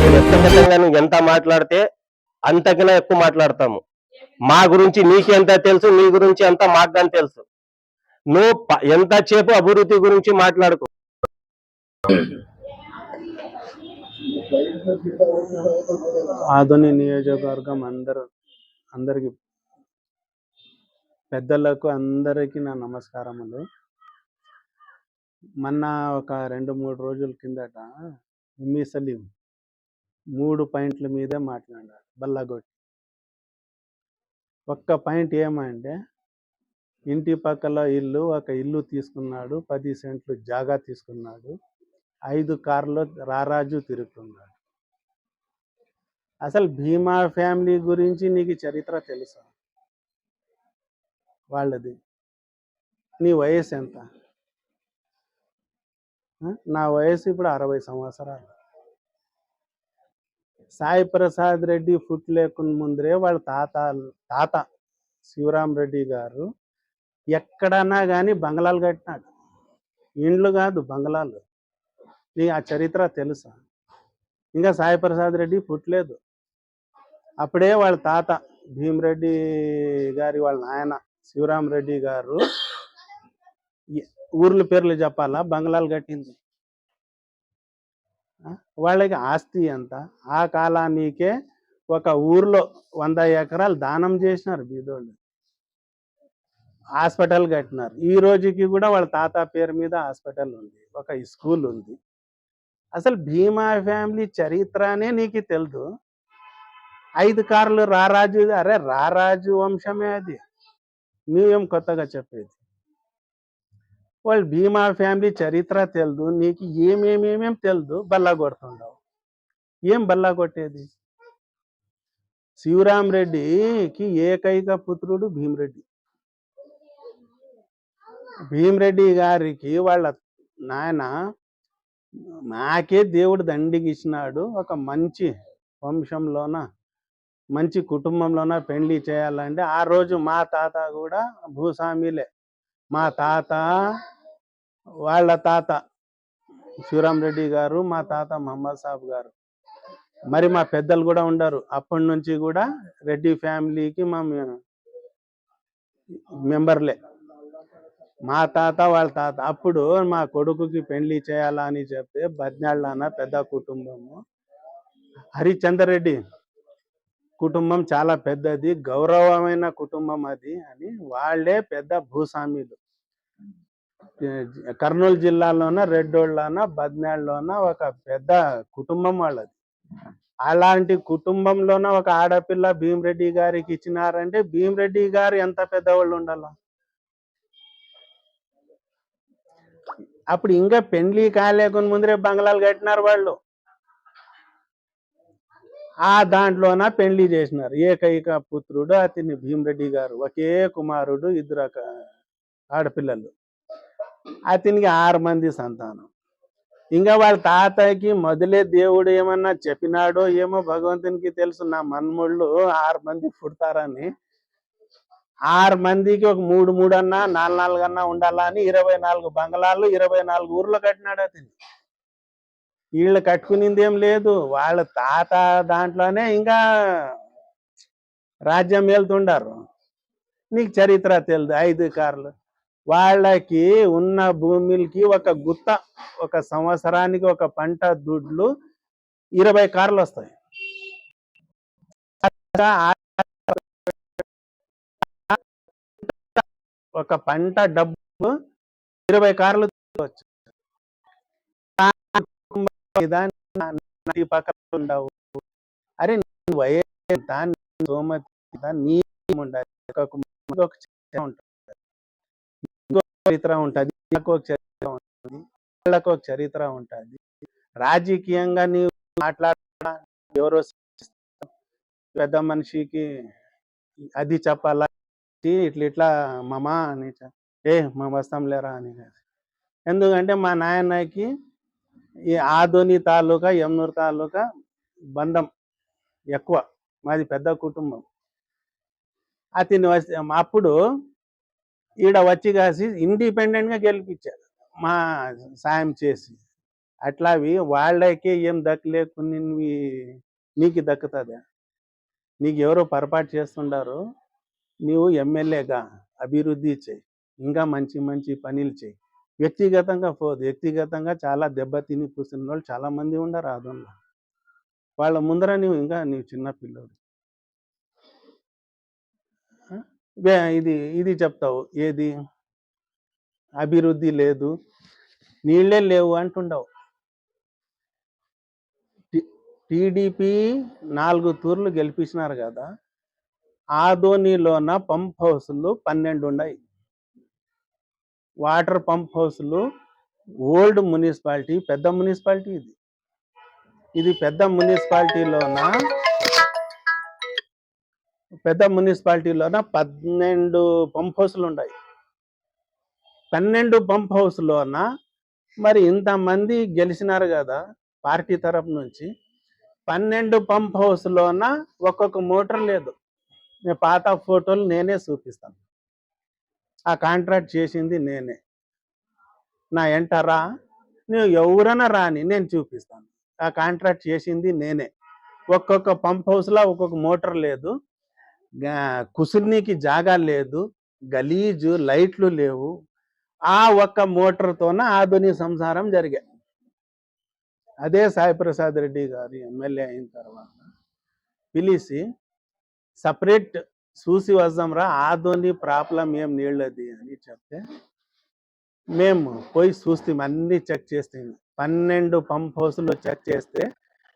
వ్యక్తిగతంగా నువ్వు ఎంత మాట్లాడితే అంతకన్నా ఎక్కువ మాట్లాడతాము. మా గురించి నీకెంత తెలుసు, నీ గురించి అంతా మాకు కానీ తెలుసు. నువ్వు ఎంతసేపు అభివృద్ధి గురించి మాట్లాడుకో. ఆదోని నియోజకవర్గం అందరికి పెద్దలకు అందరికీ నా నమస్కారములు. మొన్న ఒక 2-3 రోజుల కిందట సలీం 3 పాయింట్ల మీదే మాట్లాడారు బల్లగొట్టి. ఒక్క పాయింట్ ఏమంటే ఇంటి పక్కల ఒక ఇల్లు తీసుకున్నాడు, 10 సెంట్లు జాగా తీసుకున్నాడు, 5 కార్లు రారాజు తిరుగుతున్నాడు. అసలు భీమా ఫ్యామిలీ గురించి నీకు చరిత్ర తెలుసా? వాళ్ళది. నీ వయసు ఎంత? నా వయసు ఇప్పుడు 60 సంవత్సరాలు. సాయి ప్రసాద్ రెడ్డి ఫుట్ లేకుండా ముందరే వాళ్ళ తాత శివరాం రెడ్డి గారు ఎక్కడన్నా కానీ బంగ్లాలు కట్టినాడు. ఇండ్లు కాదు, బంగ్లాలు. నీ ఆ చరిత్ర తెలుసా? ఇంకా సాయి ప్రసాద్ రెడ్డి పుట్టలేదు. అప్పుడే వాళ్ళ తాత భీమరెడ్డి గారి వాళ్ళ నాయన శివరాం రెడ్డి గారు ఊర్ల పేర్లు చెప్పాలా, బంగ్లాలు కట్టింది. వాళ్ళకి ఆస్తి ఎంత? ఆ కాలానికే ఒక ఊర్లో 100 ఎకరాలు దానం చేసినారు బీదోళ్ళు. హాస్పిటల్ కట్టినారు. ఈ రోజుకి కూడా వాళ్ళ తాత పేరు మీద హాస్పిటల్ ఉంది, ఒక స్కూల్ ఉంది. అసలు భీమా ఫ్యామిలీ చరిత్రనే నీకు తెలుసు. 5 కార్లు రారాజు. అరే రారాజు వంశమే అది, నువ్వేం కొత్తగా చెప్పేది? వాళ్ళు భీమా ఫ్యామిలీ చరిత్ర తెలుదు, నీకు ఏమేమేమేం తెలుదు. బల్లా కొడుతుండవు. ఏం బల్లా కొట్టేది? శివరాం రెడ్డికి ఏకైక పుత్రుడు భీమరెడ్డి. భీమరెడ్డి గారికి వాళ్ళ నాయన నాకే దేవుడు దండికి ఇచ్చినాడు, ఒక మంచి వంశంలోన మంచి కుటుంబంలోన పెళ్లి చేయాలంటే ఆ రోజు మా తాత కూడా భూస్వామిలే. మా తాత వాళ్ళ తాత శివరాం రెడ్డి గారు, మా తాత మహమ్మద్ సాబ్ గారు, మరి మా పెద్దలు కూడా ఉండరు. అప్పటి నుంచి కూడా రెడ్డి ఫ్యామిలీకి మా మెంబర్లే. మా తాత వాళ్ళ తాత అప్పుడు మా కొడుకుకి పెళ్లి చేయాలని చెప్తే బద్నాళ్ళన పెద్ద కుటుంబము, హరిచందర్ రెడ్డి కుటుంబం చాలా పెద్దది, గౌరవమైన కుటుంబం అది అని వాళ్ళే పెద్ద భూస్వామిలు. కర్నూలు జిల్లాలోన రెడ్డోళ్ళన బద్నాళ్ళలోన ఒక పెద్ద కుటుంబం వాళ్ళది. అలాంటి కుటుంబంలోన ఒక ఆడపిల్ల భీమరెడ్డి గారికి ఇచ్చినారంటే భీమరెడ్డి గారు ఎంత పెద్దవాళ్ళు ఉండాల? అప్పుడు ఇంకా పెండ్లి కాలేకుండా ముందరే బంగ్లాలు కట్టినారు వాళ్ళు. ఆ దాంట్లోన పెళ్లి చేసినారు. ఏకైక పుత్రుడు అతని భీమరెడ్డి గారు, ఒకే కుమారుడు, 2 ఆడపిల్లలు. అతనికి 6 మంది సంతానం. ఇంకా వాళ్ళ తాతకి మొదలే దేవుడు ఏమన్నా చెప్పినాడో ఏమో భగవంతునికి తెలుసు, నా మన్ముళ్ళు 6 మంది పుడతారని. 6 మందికి ఒక 3 అన్నా 4 అన్నా ఉండాలని 24 బంగ్లాలు 24 ఊర్లు కట్టినాడు అతను. వీళ్ళు కట్టుకునింది ఏం లేదు, వాళ్ళ తాత దాంట్లోనే ఇంకా రాజ్యం వెళ్తుండారు. నీకు చరిత్ర తెలుదు. 5 కార్లు వాళ్ళకి ఉన్న భూమికి ఒక గుత్త, ఒక సంవత్సరానికి ఒక పంట దుడ్లు 20 కార్లు వస్తాయి. ఒక పంట డబ్బు 20 కార్లు వచ్చు. పక్కన ఉండవు. అరే సోమతి నీ ఉండాలి, ఒక చరిత్ర ఉంటుంది, నాకు ఒక చరిత్ర ఉంటుంది, వాళ్ళకు ఒక చరిత్ర ఉంటుంది. రాజకీయంగా నీవు మాట్లాడ ఎవరో పెద్ద మనిషికి అది చెప్పాలా, ఇట్లా మామా అని మా వస్తాం లేరా అని. ఎందుకంటే మా నాయనకి ఈ ఆదోని తాలూకా యమునూరు తాలూకా బంధం ఎక్కువ, మాది పెద్ద కుటుంబం. అతన్ని అప్పుడు ఈడ వచ్చి కాసి ఇండిపెండెంట్గా గెలిపించారు మా సాయం చేసి. అట్లావి వాళ్ళకే ఏం దక్కలేకున్నవి నీకు దక్కుతుందా? నీకు ఎవరో పొరపాటు చేస్తుండారు, నీవు ఎమ్మెల్యేగా అభివృద్ధి చేయి, ఇంకా మంచి మంచి పనులు చేయి. వ్యక్తిగతంగా పోదు. వ్యక్తిగతంగా చాలా దెబ్బతిని కూర్చున్న వాళ్ళు చాలా మంది ఉండరు ఆదంలో. వాళ్ళ ముందర నీవు చిన్న పిల్లోడు. ఇది చెప్తావు, ఏది అభివృద్ధి లేదు, నీళ్ళే లేవు అంటుండవు. టీడీపీ 4 తూర్లు గెలిపించినారు కదా, ఆదోనిలోన పంప్ హౌస్లు 12 ఉన్నాయి. వాటర్ పంప్ హౌస్లు. ఓల్డ్ మున్సిపాలిటీ, పెద్ద మున్సిపాలిటీ ఇది పెద్ద మున్సిపాలిటీలోన 12 పంప్ హౌస్లు ఉన్నాయి. 12 పంప్ హౌస్లోన మరి ఇంతమంది గెలిచినారు కదా పార్టీ తరపు నుంచి. 12 పంప్ హౌస్లోన ఒక్కొక్క మోటార్ లేదు. నేను పాత ఫోటోలు నేనే చూపిస్తాను. ఆ కాంట్రాక్ట్ చేసింది నేనే. నా ఎంటరా, నువ్వు ఎవరైనా రాని, నేను చూపిస్తాను. ఆ కాంట్రాక్ట్ చేసింది నేనే. ఒక్కొక్క పంప్ హౌస్లో ఒక్కొక్క మోటార్ లేదు, కుసుర్నీకి జాగా లేదు, గలీజు, లైట్లు లేవు. ఆ ఒక్క మోటార్తోన ఆధునిక సంసారం జరిగా. అదే సాయిప్రసాద్ రెడ్డి గారు ఎమ్మెల్యే అయిన తర్వాత పిలిచి సపరేట్ చూసి వద్దాంరా, ఆధుని ప్రాబ్లం ఏం నీళ్ళది అని చెప్తే మేము పోయి చూస్తాం. అన్నీ చెక్ చేస్తాం. 12 పంప్ హౌస్లు చెక్ చేస్తే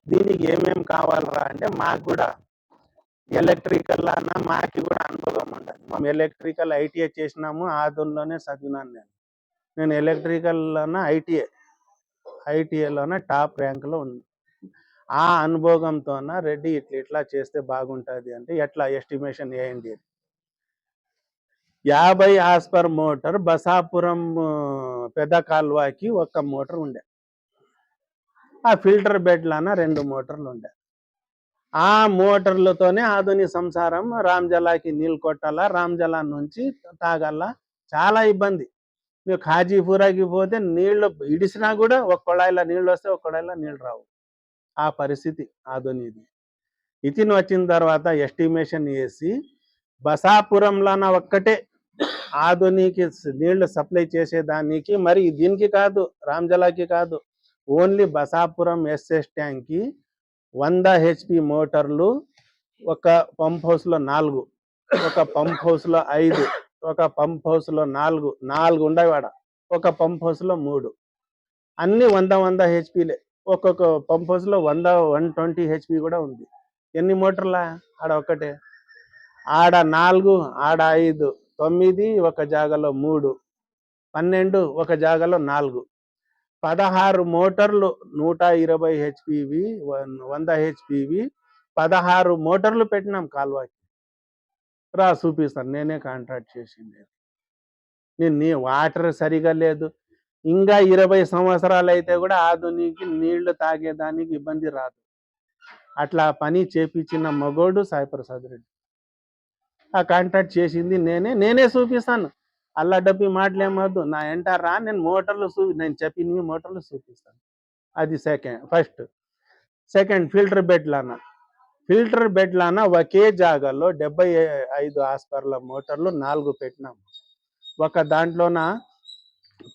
దీనికి ఏమేం కావాలరా అంటే, మాకు కూడా ఎలక్ట్రికల్ అన్న మాకు కూడా అనుభవం ఉండదు. మేము ఎలక్ట్రికల్ ఐటీఐ చేసినాము, ఆధునిలోనే చదివినాను. నేను ఎలక్ట్రికల్లోన ఐటీఐలోన టాప్ ర్యాంక్లో ఉంది. ఆ అనుభవంతోన రెడ్డి ఇట్లా చేస్తే బాగుంటుంది అంటే, ఎట్లా ఎస్టిమేషన్ వేయండి. 50 ఆస్పర్ మోటార్ బసాపురం పెద్ద కాల్వాకి ఒక మోటార్ ఉండే. ఆ ఫిల్టర్ బెడ్లన 2 మోటార్లు ఉండే. ఆ మోటార్లతోనే ఆధునిక సంసారం. రామ్జలాకి నీళ్ళు కొట్టాలా, రామ్జలా నుంచి తాగాల. చాలా ఇబ్బంది. మీరు ఖాజీపూరాకి పోతే నీళ్లు ఇడిసినా కూడా ఒక కొళాయిలో నీళ్ళు వస్తే ఒక కొళాయిలో నీళ్ళు రావు. ఆ పరిస్థితి ఆధునిది. ఇతను వచ్చిన తర్వాత ఎస్టిమేషన్ వేసి బసాపురంలోన ఒక్కటే ఆధునికి నీళ్లు సప్లై చేసేదానికి, మరి దీనికి కాదు, రామ్జలాకి కాదు, ఓన్లీ బసాపురం ఎస్ఎస్ ట్యాంక్కి 100 HP మోటార్లు. ఒక పంప్ హౌస్లో 4, ఒక పంప్ హౌస్లో 5, ఒక పంప్ హౌస్లో 4 ఉండేవాడ, ఒక పంప్ హౌస్లో 3, అన్ని 100 HPలే. ఒక్కొక్క పంప్ హౌస్లో 120 HP కూడా ఉంది. ఎన్ని మోటార్లా? ఆడ ఒక్కటే. ఆడ 4, ఆడ 5, 9, ఒక జాగాలో 3, 12, ఒక జాగాలో 4, 16 మోటార్లు. 120 HPవి, 100 HPవి 16 మోటార్లు పెట్టినాం కాల్వాకి. రా చూపిస్తాను, నేనే కాంట్రాక్ట్ చేసింది. నీ వాటర్ సరిగా లేదు. ఇంకా 20 సంవత్సరాలు అయితే కూడా ఆధునికి నీళ్లు తాగేదానికి ఇబ్బంది రాదు. అట్లా పని చేపించిన మగోడు సాయిప్రసాద్ రెడ్డి. ఆ కాంట్రాక్ట్ చేసింది నేనే చూపిస్తాను. అల్లా డబ్బి మాటలేమద్దు. నా ఎంటారా, నేను మోటార్లు నేను చెప్పినవి మోటార్లు చూపిస్తాను. అది ఫస్ట్. సెకండ్, ఫిల్టర్ బెడ్లాన ఒకే జాగాలో 75 ఆస్పర్ల మోటార్లు 4 పెట్టినాము. ఒక దాంట్లోన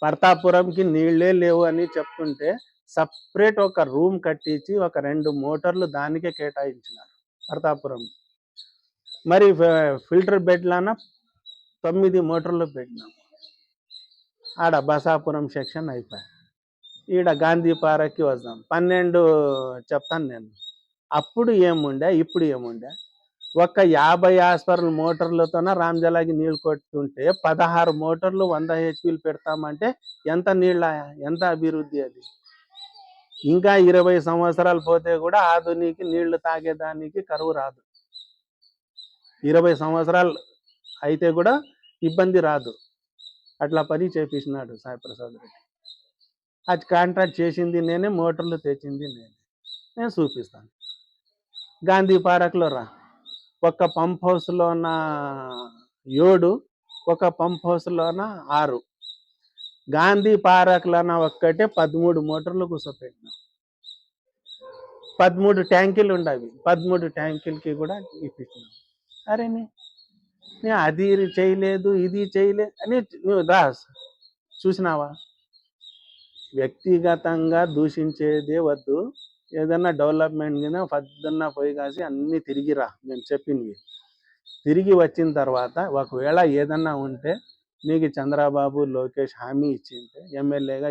పర్తాపురంకి నీళ్లే లేవు అని చెప్తుంటే సపరేట్ ఒక రూమ్ కట్టించి ఒక 2 మోటార్లు దానికే కేటాయించినారు పర్తాపురం. మరి ఫిల్టర్ బెడ్లాన 9 మోటార్లు పెట్టినాము. ఆడ బసాపురం సెక్షన్ అయిపోయాయి. ఈడ గాంధీ పార్క్కి వద్దాం. 12 చెప్తాను నేను. అప్పుడు ఏముండే, ఇప్పుడు ఏముండే. ఒక 50 ఆస్పర్ల మోటార్లతోన రామ్జలాకి నీళ్లు కొట్టుతుంటే 16 మోటార్లు 100 HPలు పెడతామంటే ఎంత నీళ్ళ, ఎంత అభివృద్ధి అది. ఇంకా 20 సంవత్సరాలు పోతే కూడా ఆధునికి నీళ్లు తాగేదానికి కరువు రాదు. 20 సంవత్సరాలు అయితే కూడా ఇబ్బంది రాదు. అట్లా పని చేపించినాడు సాయిప్రసాద్ రెడ్డి. అది కాంట్రాక్ట్ చేసింది నేనే, మోటార్లు తెచ్చింది నేను చూపిస్తాను. గాంధీ పార్క్లో రా, ఒక పంప్ హౌస్లోన 7, ఒక పంప్ హౌస్లోన 6, గాంధీ పార్క్లన ఒక్కటే 13 మోటార్లు కూర్చోపెట్టినాం. 13 ట్యాంకులు ఉండవి. 13 ట్యాంకులకి కూడా ఇప్పించినాం. అరే నేను అది చేయలేదు, ఇది చేయలేదు అని నువ్వు రా చూసినావా? వ్యక్తిగతంగా దూషించేదే వద్దు. ఏదన్నా డెవలప్మెంట్ కింద పొద్దున్న పోయి కాసి అన్నీ తిరిగిరా నేను చెప్పింది. తిరిగి వచ్చిన తర్వాత ఒకవేళ ఏదన్నా ఉంటే నీకు చంద్రబాబు లోకేష్ హామీ ఇచ్చింటే ఎమ్మెల్యేగా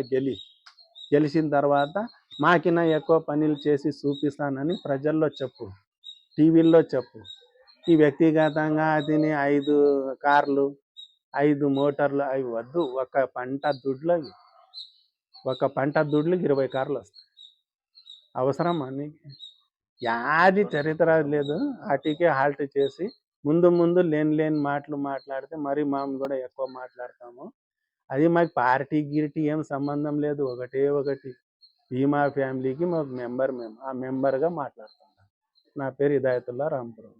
గెలిచిన తర్వాత మాకినా ఎక్కువ పనులు చేసి చూపిస్తానని ప్రజల్లో చెప్పు, టీవీల్లో చెప్పు. ఈ వ్యక్తిగతంగా అతని 5 కార్లు 5 మోటార్లు అవి వద్దు. ఒక పంట దుడ్లకి 20 కార్లు వస్తాయి. అవసరం నీకు? యాది చరిత్ర లేదు. అటుకే హాల్ట్ చేసి ముందు లేని మాటలు మాట్లాడితే మరి మేము కూడా ఎక్కువ మాట్లాడతాము. అది మాకు పార్టీ గిరిటీ ఏం సంబంధం లేదు. ఒకటి భీమా ఫ్యామిలీకి మాకు మేము ఆ మెంబర్గా మాట్లాడుతున్నాం. నా పేరు హిదాయతుల్లా రాంపురం.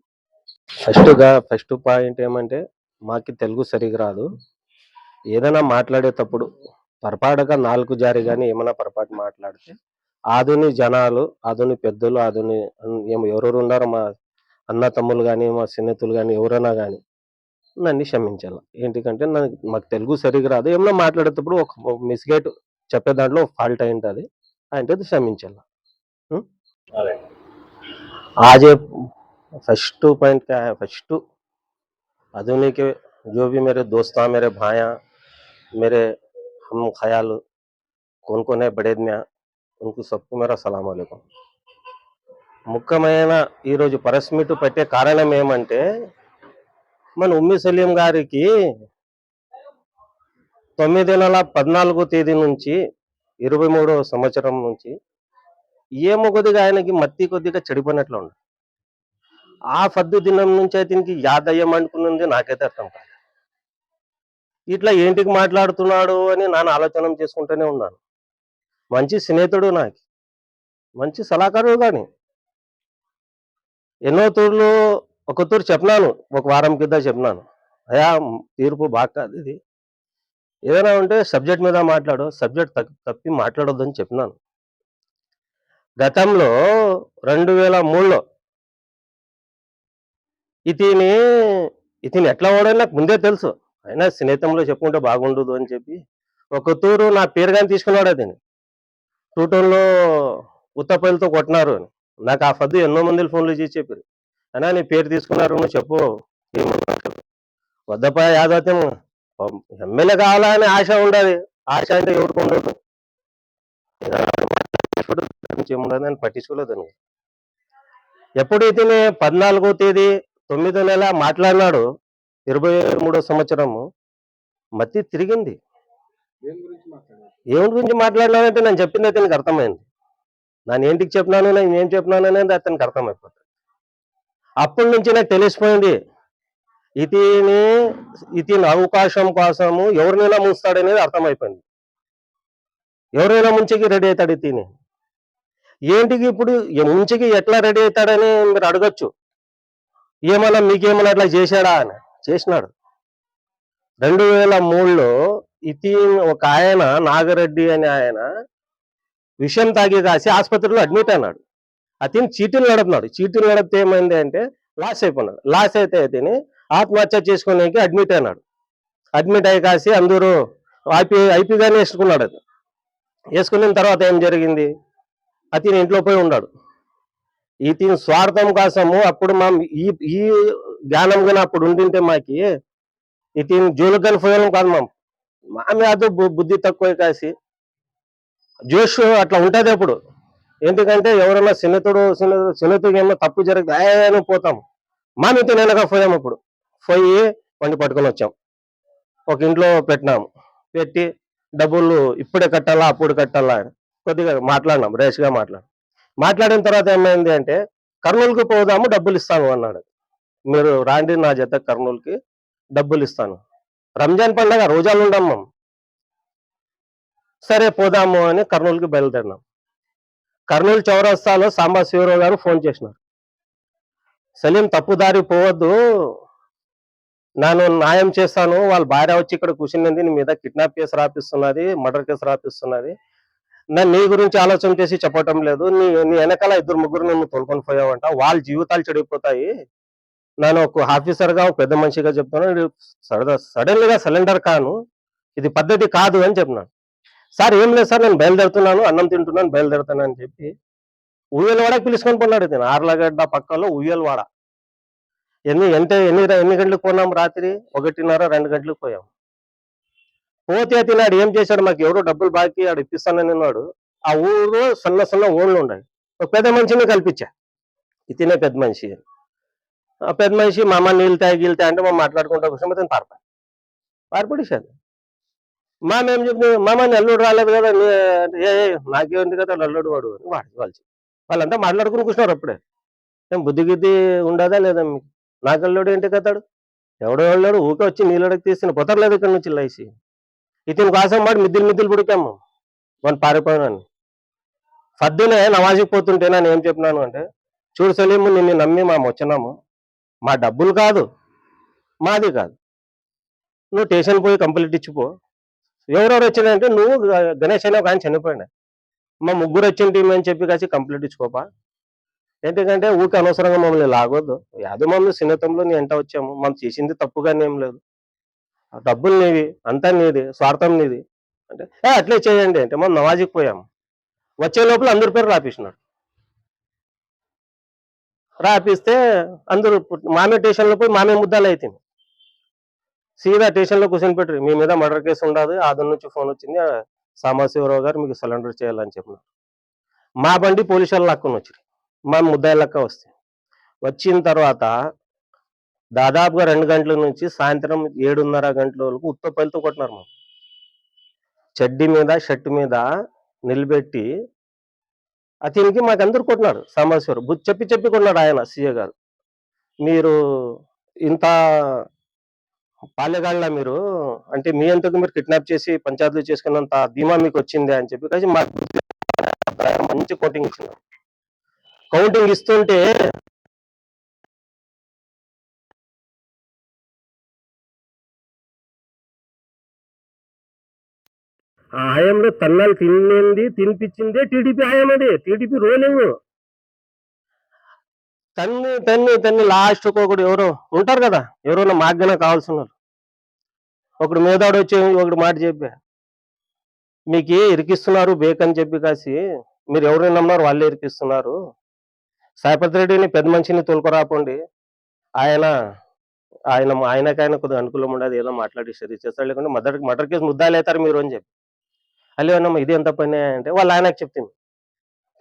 ఫస్ట్ పాయింట్ ఏమంటే మాకు తెలుగు సరిగా రాదు. ఏదైనా మాట్లాడేటప్పుడు పొరపాటుగా నాలుగు జారి కానీ ఏమైనా పొరపాటు మాట్లాడితే ఆధుని జనాలు, ఆధుని పెద్దలు, ఆధుని ఎవరెవరు ఉన్నారో మా అన్న తమ్ములు కానీ మా స్నేహితులు కానీ ఎవరైనా కానీ నన్ను క్షమించాలి. ఏంటికంటే మాకు తెలుగు సరిగా రాదు. ఏమైనా మాట్లాడేటప్పుడు ఒక మిస్గేట్ చెప్పే దాంట్లో ఫాల్ట్ అయి ఉంటుంది అంటే అది క్షమించాలి. आज फर्स्ट पॉइंट क्या है? फर्स्ट आधुनिक के जो भी मेरे दोस्त मेरे भाया मेरे हम ख्याल कौन कौन है बड़े मियाँ उनको सबको मेरा सलाम वालेकुम. ముఖ్యమైన ఈరోజు ప్రెస్ మీట్ పెట్టే కారణం ఏమంటే మన ఉమ్మి సలీం గారికి 9 నెల 14వ తేదీ నుంచి 23వ సంవత్సరం నుంచి ఏమో కొద్దిగా ఆయనకి మత్తి కొద్దిగా చెడిపోయినట్లు ఉంది. ఆ పద్దు దినం నుంచి అయితే ఇంక యాదయ్యం అనుకున్నది నాకైతే అర్థం కాదు. ఇట్లా ఏంటికి మాట్లాడుతున్నాడు అని నేను ఆలోచన చేసుకుంటూనే ఉన్నాను. మంచి స్నేహితుడు, నాకు మంచి సలహాకారుడు. కానీ ఎన్నో తూర్లు ఒక తూరు చెప్పినాను, ఒక వారం కింద చెప్పినాను, అయ్యా తీర్పు బాగా కాదు, ఇది ఏదైనా ఉంటే సబ్జెక్ట్ మీద మాట్లాడు, సబ్జెక్ట్ తప్పి మాట్లాడొద్దని చెప్పినాను. గతంలో 2003లో ఇతని ఎట్లా ఓడని నాకు ముందే తెలుసు. అయినా స్నేహితంలో చెప్పుకుంటే బాగుండదు అని చెప్పి ఒక తూరు నా పేరు కానీ తీసుకున్నాడు. అతని 2టౌన్లో ఉత్తపల్లితో కొట్టినారు అని నాకు ఆ పద్దు ఎన్నో మంది ఫోన్లు చేసి చెప్పారు. అయినా నీ పేరు తీసుకున్నారు, నువ్వు చెప్పు. వద్దపా యాదాత్యం ఎమ్మెల్యే కావాలని ఆశ ఉండదు. ఆశ అంటే ఎవరికి ఉండదు. ఏముండదు అని పట్టించుకోలేదు. ఎప్పుడు ఇతని 14వ తేదీ 9వ నెల మాట్లాడినాడు, 23వ సంవత్సరము మత్తి తిరిగింది. ఏమి గురించి మాట్లాడినాడంటే నేను చెప్పింది అతనికి అర్థమైంది. నేను ఏంటికి చెప్పినాను, నేను ఏం చెప్పినాను అనేది అతనికి అర్థమైపోతుంది. అప్పటి నుంచి నాకు తెలిసిపోయింది ఇతని అవకాశం కోసము ఎవరినైనా ముంచుతాడనేది అర్థమైపోయింది. ఎవరైనా ముంచికి రెడీ అవుతాడు. ఇతని ఏంటికి ఇప్పుడు ముంచికి ఎట్లా రెడీ అవుతాడని మీరు అడగచ్చు. ఏమన్నా మీకేమన్నా అట్లా చేశాడా అని. చేసినాడు. 2003లో ఒక ఆయన నాగరెడ్డి అని ఆయన విషయం తాగి కాసి ఆసుపత్రిలో అడ్మిట్ అన్నాడు. అతను చీటీలు నడుపుతున్నాడు. చీటీలు నడిపితే ఏమైంది అంటే లాస్ అయిపోయినాడు. లాస్ అయితే అతని ఆత్మహత్య చేసుకోవడానికి అడ్మిట్ అయినాడు. అడ్మిట్ అయ్యి కాసి అందరూ ఐపీగానే వేసుకున్నాడు. అది వేసుకున్న తర్వాత ఏం జరిగింది, అతని ఇంట్లో పోయి ఉన్నాడు. ఇతని స్వార్థం కోసము అప్పుడు ఈ జ్ఞానం కానీ అప్పుడు ఉండింటే మాకి ఇతని జోలుకని పోయాం కాదు. మామి అదో బుద్ధి తక్కువ కాసి జోష్ అట్లా ఉంటుంది అప్పుడు. ఎందుకంటే ఎవరైనా స్నేహితుడు ఏమో తప్పు జరిగితే ఆయన పోతాం. మామితో నేనగా పోయాము. అప్పుడు పోయి వండి పట్టుకొని వచ్చాం. ఒక ఇంట్లో పెట్టినాము. పెట్టి డబ్బులు ఇప్పుడే కట్టాలా అప్పుడు కట్టాలా అని కొద్దిగా మాట్లాడినాం, రేష్గా మాట్లాడిన తర్వాత ఏమైంది అంటే కర్నూలుకి పోదాము, డబ్బులు ఇస్తాను అన్నాడు. మీరు రాండి నా జత కర్నూలుకి, డబ్బులు ఇస్తాను. రంజాన్ పండగ రోజాలు ఉండము. సరే పోదాము అని కర్నూలుకి బయలుదేరినాం. కర్నూలు చౌరస్తాలో సాంబా శివరావు గారు ఫోన్ చేసినారు, సలీం తప్పుదారి పోవద్దు, నన్ను న్యాయం చేస్తాను, వాళ్ళ భార్య వచ్చి ఇక్కడ కూర్చునింది, నీ మీద కిడ్నాప్ కేసు రాపిస్తున్నది, మర్డర్ కేసు రాపిస్తున్నది. నేను నీ గురించి ఆలోచన చేసి చెప్పటం లేదు. నీ నీ వెనకాల ఇద్దరు ముగ్గురు నిన్ను తోలుకొని పోయావంట, వాళ్ళ జీవితాలు చెడిపోతాయి. నేను ఒక ఆఫీసర్ గా, ఒక పెద్ద మనిషిగా చెప్తున్నాను, ఇది సడన్ గా సిలిండర్ కాను, ఇది పద్ధతి కాదు అని చెప్పినాను. సార్ ఏం లేదు సార్, నేను బయలుదేరుతున్నాను, అన్నం తింటున్నాను, బయలుదేరుతాను అని చెప్పి ఉయ్యలవాడకి పిలుచుకొని పోన్నాడు. ఇతను ఆర్లగడ్డ పక్కలో ఉయ్యలవాడ. ఎన్ని గంటలకు పోయినాం? రాత్రి 1:30, 2 గంటలకు పోయాం. పోతే తిన్నాడు, ఏం చేశాడు, మాకు ఎవరో డబ్బులు బాకీ ఆడు ఇప్పిస్తానని అన్నాడు. ఆ ఊరు సన్న ఓళ్ళు ఉన్నాయి. ఒక పెద్ద మనిషిని కల్పించా, ఇతనే పెద్ద మనిషి. ఆ పెద్ద మనిషి మా అమ్మ నీళ్ళు తాగితే అంటే మా మాట్లాడుకుంటా కూర్చొని అతను పారిపడేశాడు. మా మేము చెప్పిన మామ అల్లుడు రాలేదు కదా, నాకేముంది కదా అల్లుడు వాడు అని వాళ్ళు వాళ్ళంతా మాట్లాడుకుని కూర్చున్నారు. అప్పుడే ఏం బుద్ధి గిద్ది ఉండదా లేదా మీకు? నాకు అల్లుడు ఏంటి కతాడు, ఎవడో వెళ్ళాడు ఊకే వచ్చి నీళ్ళకి తీసిన పొతరలేదు ఇక్కడ నుంచి లేచి. ఇతని కోసం వాడు మిద్దులు పుడికాము వాళ్ళు పారిపోయినాను. పద్దునే నమాజికి పోతుంటే నేను ఏం చెప్పినాను అంటే, చూడు సలీము, నిన్ను నమ్మి మేము వచ్చినాము, మా డబ్బులు కాదు, మాది కాదు, నువ్వు స్టేషన్ పోయి కంప్లీట్ ఇచ్చిపో. ఎవరెవరు వచ్చినాయంటే, నువ్వు గణేష్ అనే ఒక ఆయన చనిపోయాడు, మా ముగ్గురు వచ్చిన టీం అని చెప్పి కాసి కంప్లీట్ ఇచ్చుకోపా. ఎందుకంటే ఊరికి అనవసరంగా మమ్మల్ని లాగొద్దు, యాదో మమ్మల్ని సిన్నతంలో నీ ఎంట వచ్చాము, మనం చేసింది తప్పుగానే ఏం లేదు, ఆ డబ్బులు నీవి, అంతా నీది, స్వార్థం నీది అంటే అట్లే చేయండి అంటే మనం నమాజికి పోయాము. వచ్చే లోపల అందరి పేరు రాపిస్తున్నాడు. రాపిస్తే అందరూ మామే స్టేషన్లో పోయి మామే ముద్దాలు అవుతుంది. సీదా స్టేషన్లో కూర్చొని పెట్టరు, మీ మీద మర్డర్ కేసు ఉండదు, ఆదం నుంచి ఫోన్ వచ్చింది, సాంబశివరావు గారు మీకు సరెండర్ చేయాలని చెప్పినారు. మా బండి పోలీసు వాళ్ళు లక్కుని వచ్చి మా ముద్దాయి లెక్క వచ్చిన తర్వాత దాదాపుగా 2 గంటల నుంచి సాయంత్రం 7:30 గంటల వరకు ఉత్తపల్లితో కొట్టినారు. మనం చెడ్డీ మీద షర్ట్ మీద నిలబెట్టి అతనికి మాకందరూ కొట్టినాడు. సాంబశివరావు చెప్పి కొన్నాడు ఆయన సీఏ గారు, మీరు ఇంత పాలెగాళ్ళ మీరు అంటే మీ అంతకు మీరు కిడ్నాప్ చేసి పంచాయతీలు చేసుకున్నంత ధీమా మీకు వచ్చింది అని చెప్పి కానీ మాకు మంచి కౌంటింగ్ ఇచ్చినారు. కౌంటింగ్ ఇస్తుంటే ఆ హయాంలో తన్నాలు తినిపించిందే టీడీపీ హయాం, అది టీడీపీ రోలింగ్. తన్ని లాస్ట్ ఒకడు ఎవరో ఉంటారు కదా, ఎవరైనా మాగ్గన కావాల్సిన వాళ్ళు, ఒకడు మేధాడు వచ్చి ఒకటి మాట చెప్పా, మీకు ఇరికిస్తున్నారు బేకని చెప్పి కాసి మీరు ఎవరైనా నమ్మారు, వాళ్ళే ఇరికిస్తున్నారు, సాయిపతి రెడ్డిని పెద్ద మనిషిని తోలుకురాపోండి, ఆయనకైనా కొద్దిగా అనుకూలం ఉండదు, ఏదో మాట్లాడి సరి చేస్తాడు, లేకుంటే మర్డర్ కేసు ముద్దాలు అవుతారు మీరు అని చెప్పి. అల్లెవన్నమ్మా ఇది ఎంత పని అంటే వాళ్ళ ఆయనకు చెప్తుంది,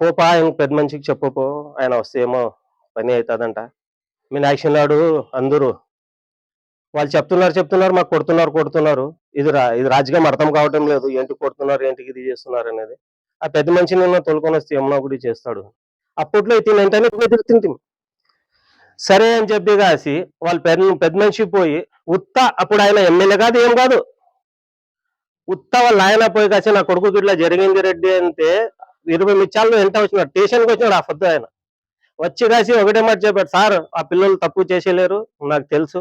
పోపా ఆయన పెద్ద మనిషికి చెప్పపో, ఆయన వస్తే ఏమో పని అవుతుందంట. మీనాక్షి నాడు అందరూ వాళ్ళు చెప్తున్నారు మాకు కొడుతున్నారు, ఇది రాజకీయం అర్థం కావటం లేదు, ఏంటి కొడుతున్నారు, ఏంటికి ఇది చేస్తున్నారు అనేది. ఆ పెద్ద మనిషిని తోలుకొని వస్తే ఏమన్నా ఒకటి చేస్తాడు. అప్పట్లో అయితే వెంటనే తింటుంది. సరే అని చెప్పి కాసి వాళ్ళు పెద్ద మనిషి పోయి అప్పుడు ఆయన ఎమ్మెల్యే కాదు ఏం కాదు, వాళ్ళ ఆయన పోయి కాసి నా కొడుకు ఇట్లా జరిగింది రెడ్డి అంటే 20 నిమిషాల్లో ఎంత వచ్చినాడు, స్టేషన్కి వచ్చినాడు. ఆ పొద్దు ఆయన వచ్చి కాసి ఒకటే మాట చెప్పాడు, సార్ ఆ పిల్లలు తప్పు చేసేలేరు, నాకు తెలుసు,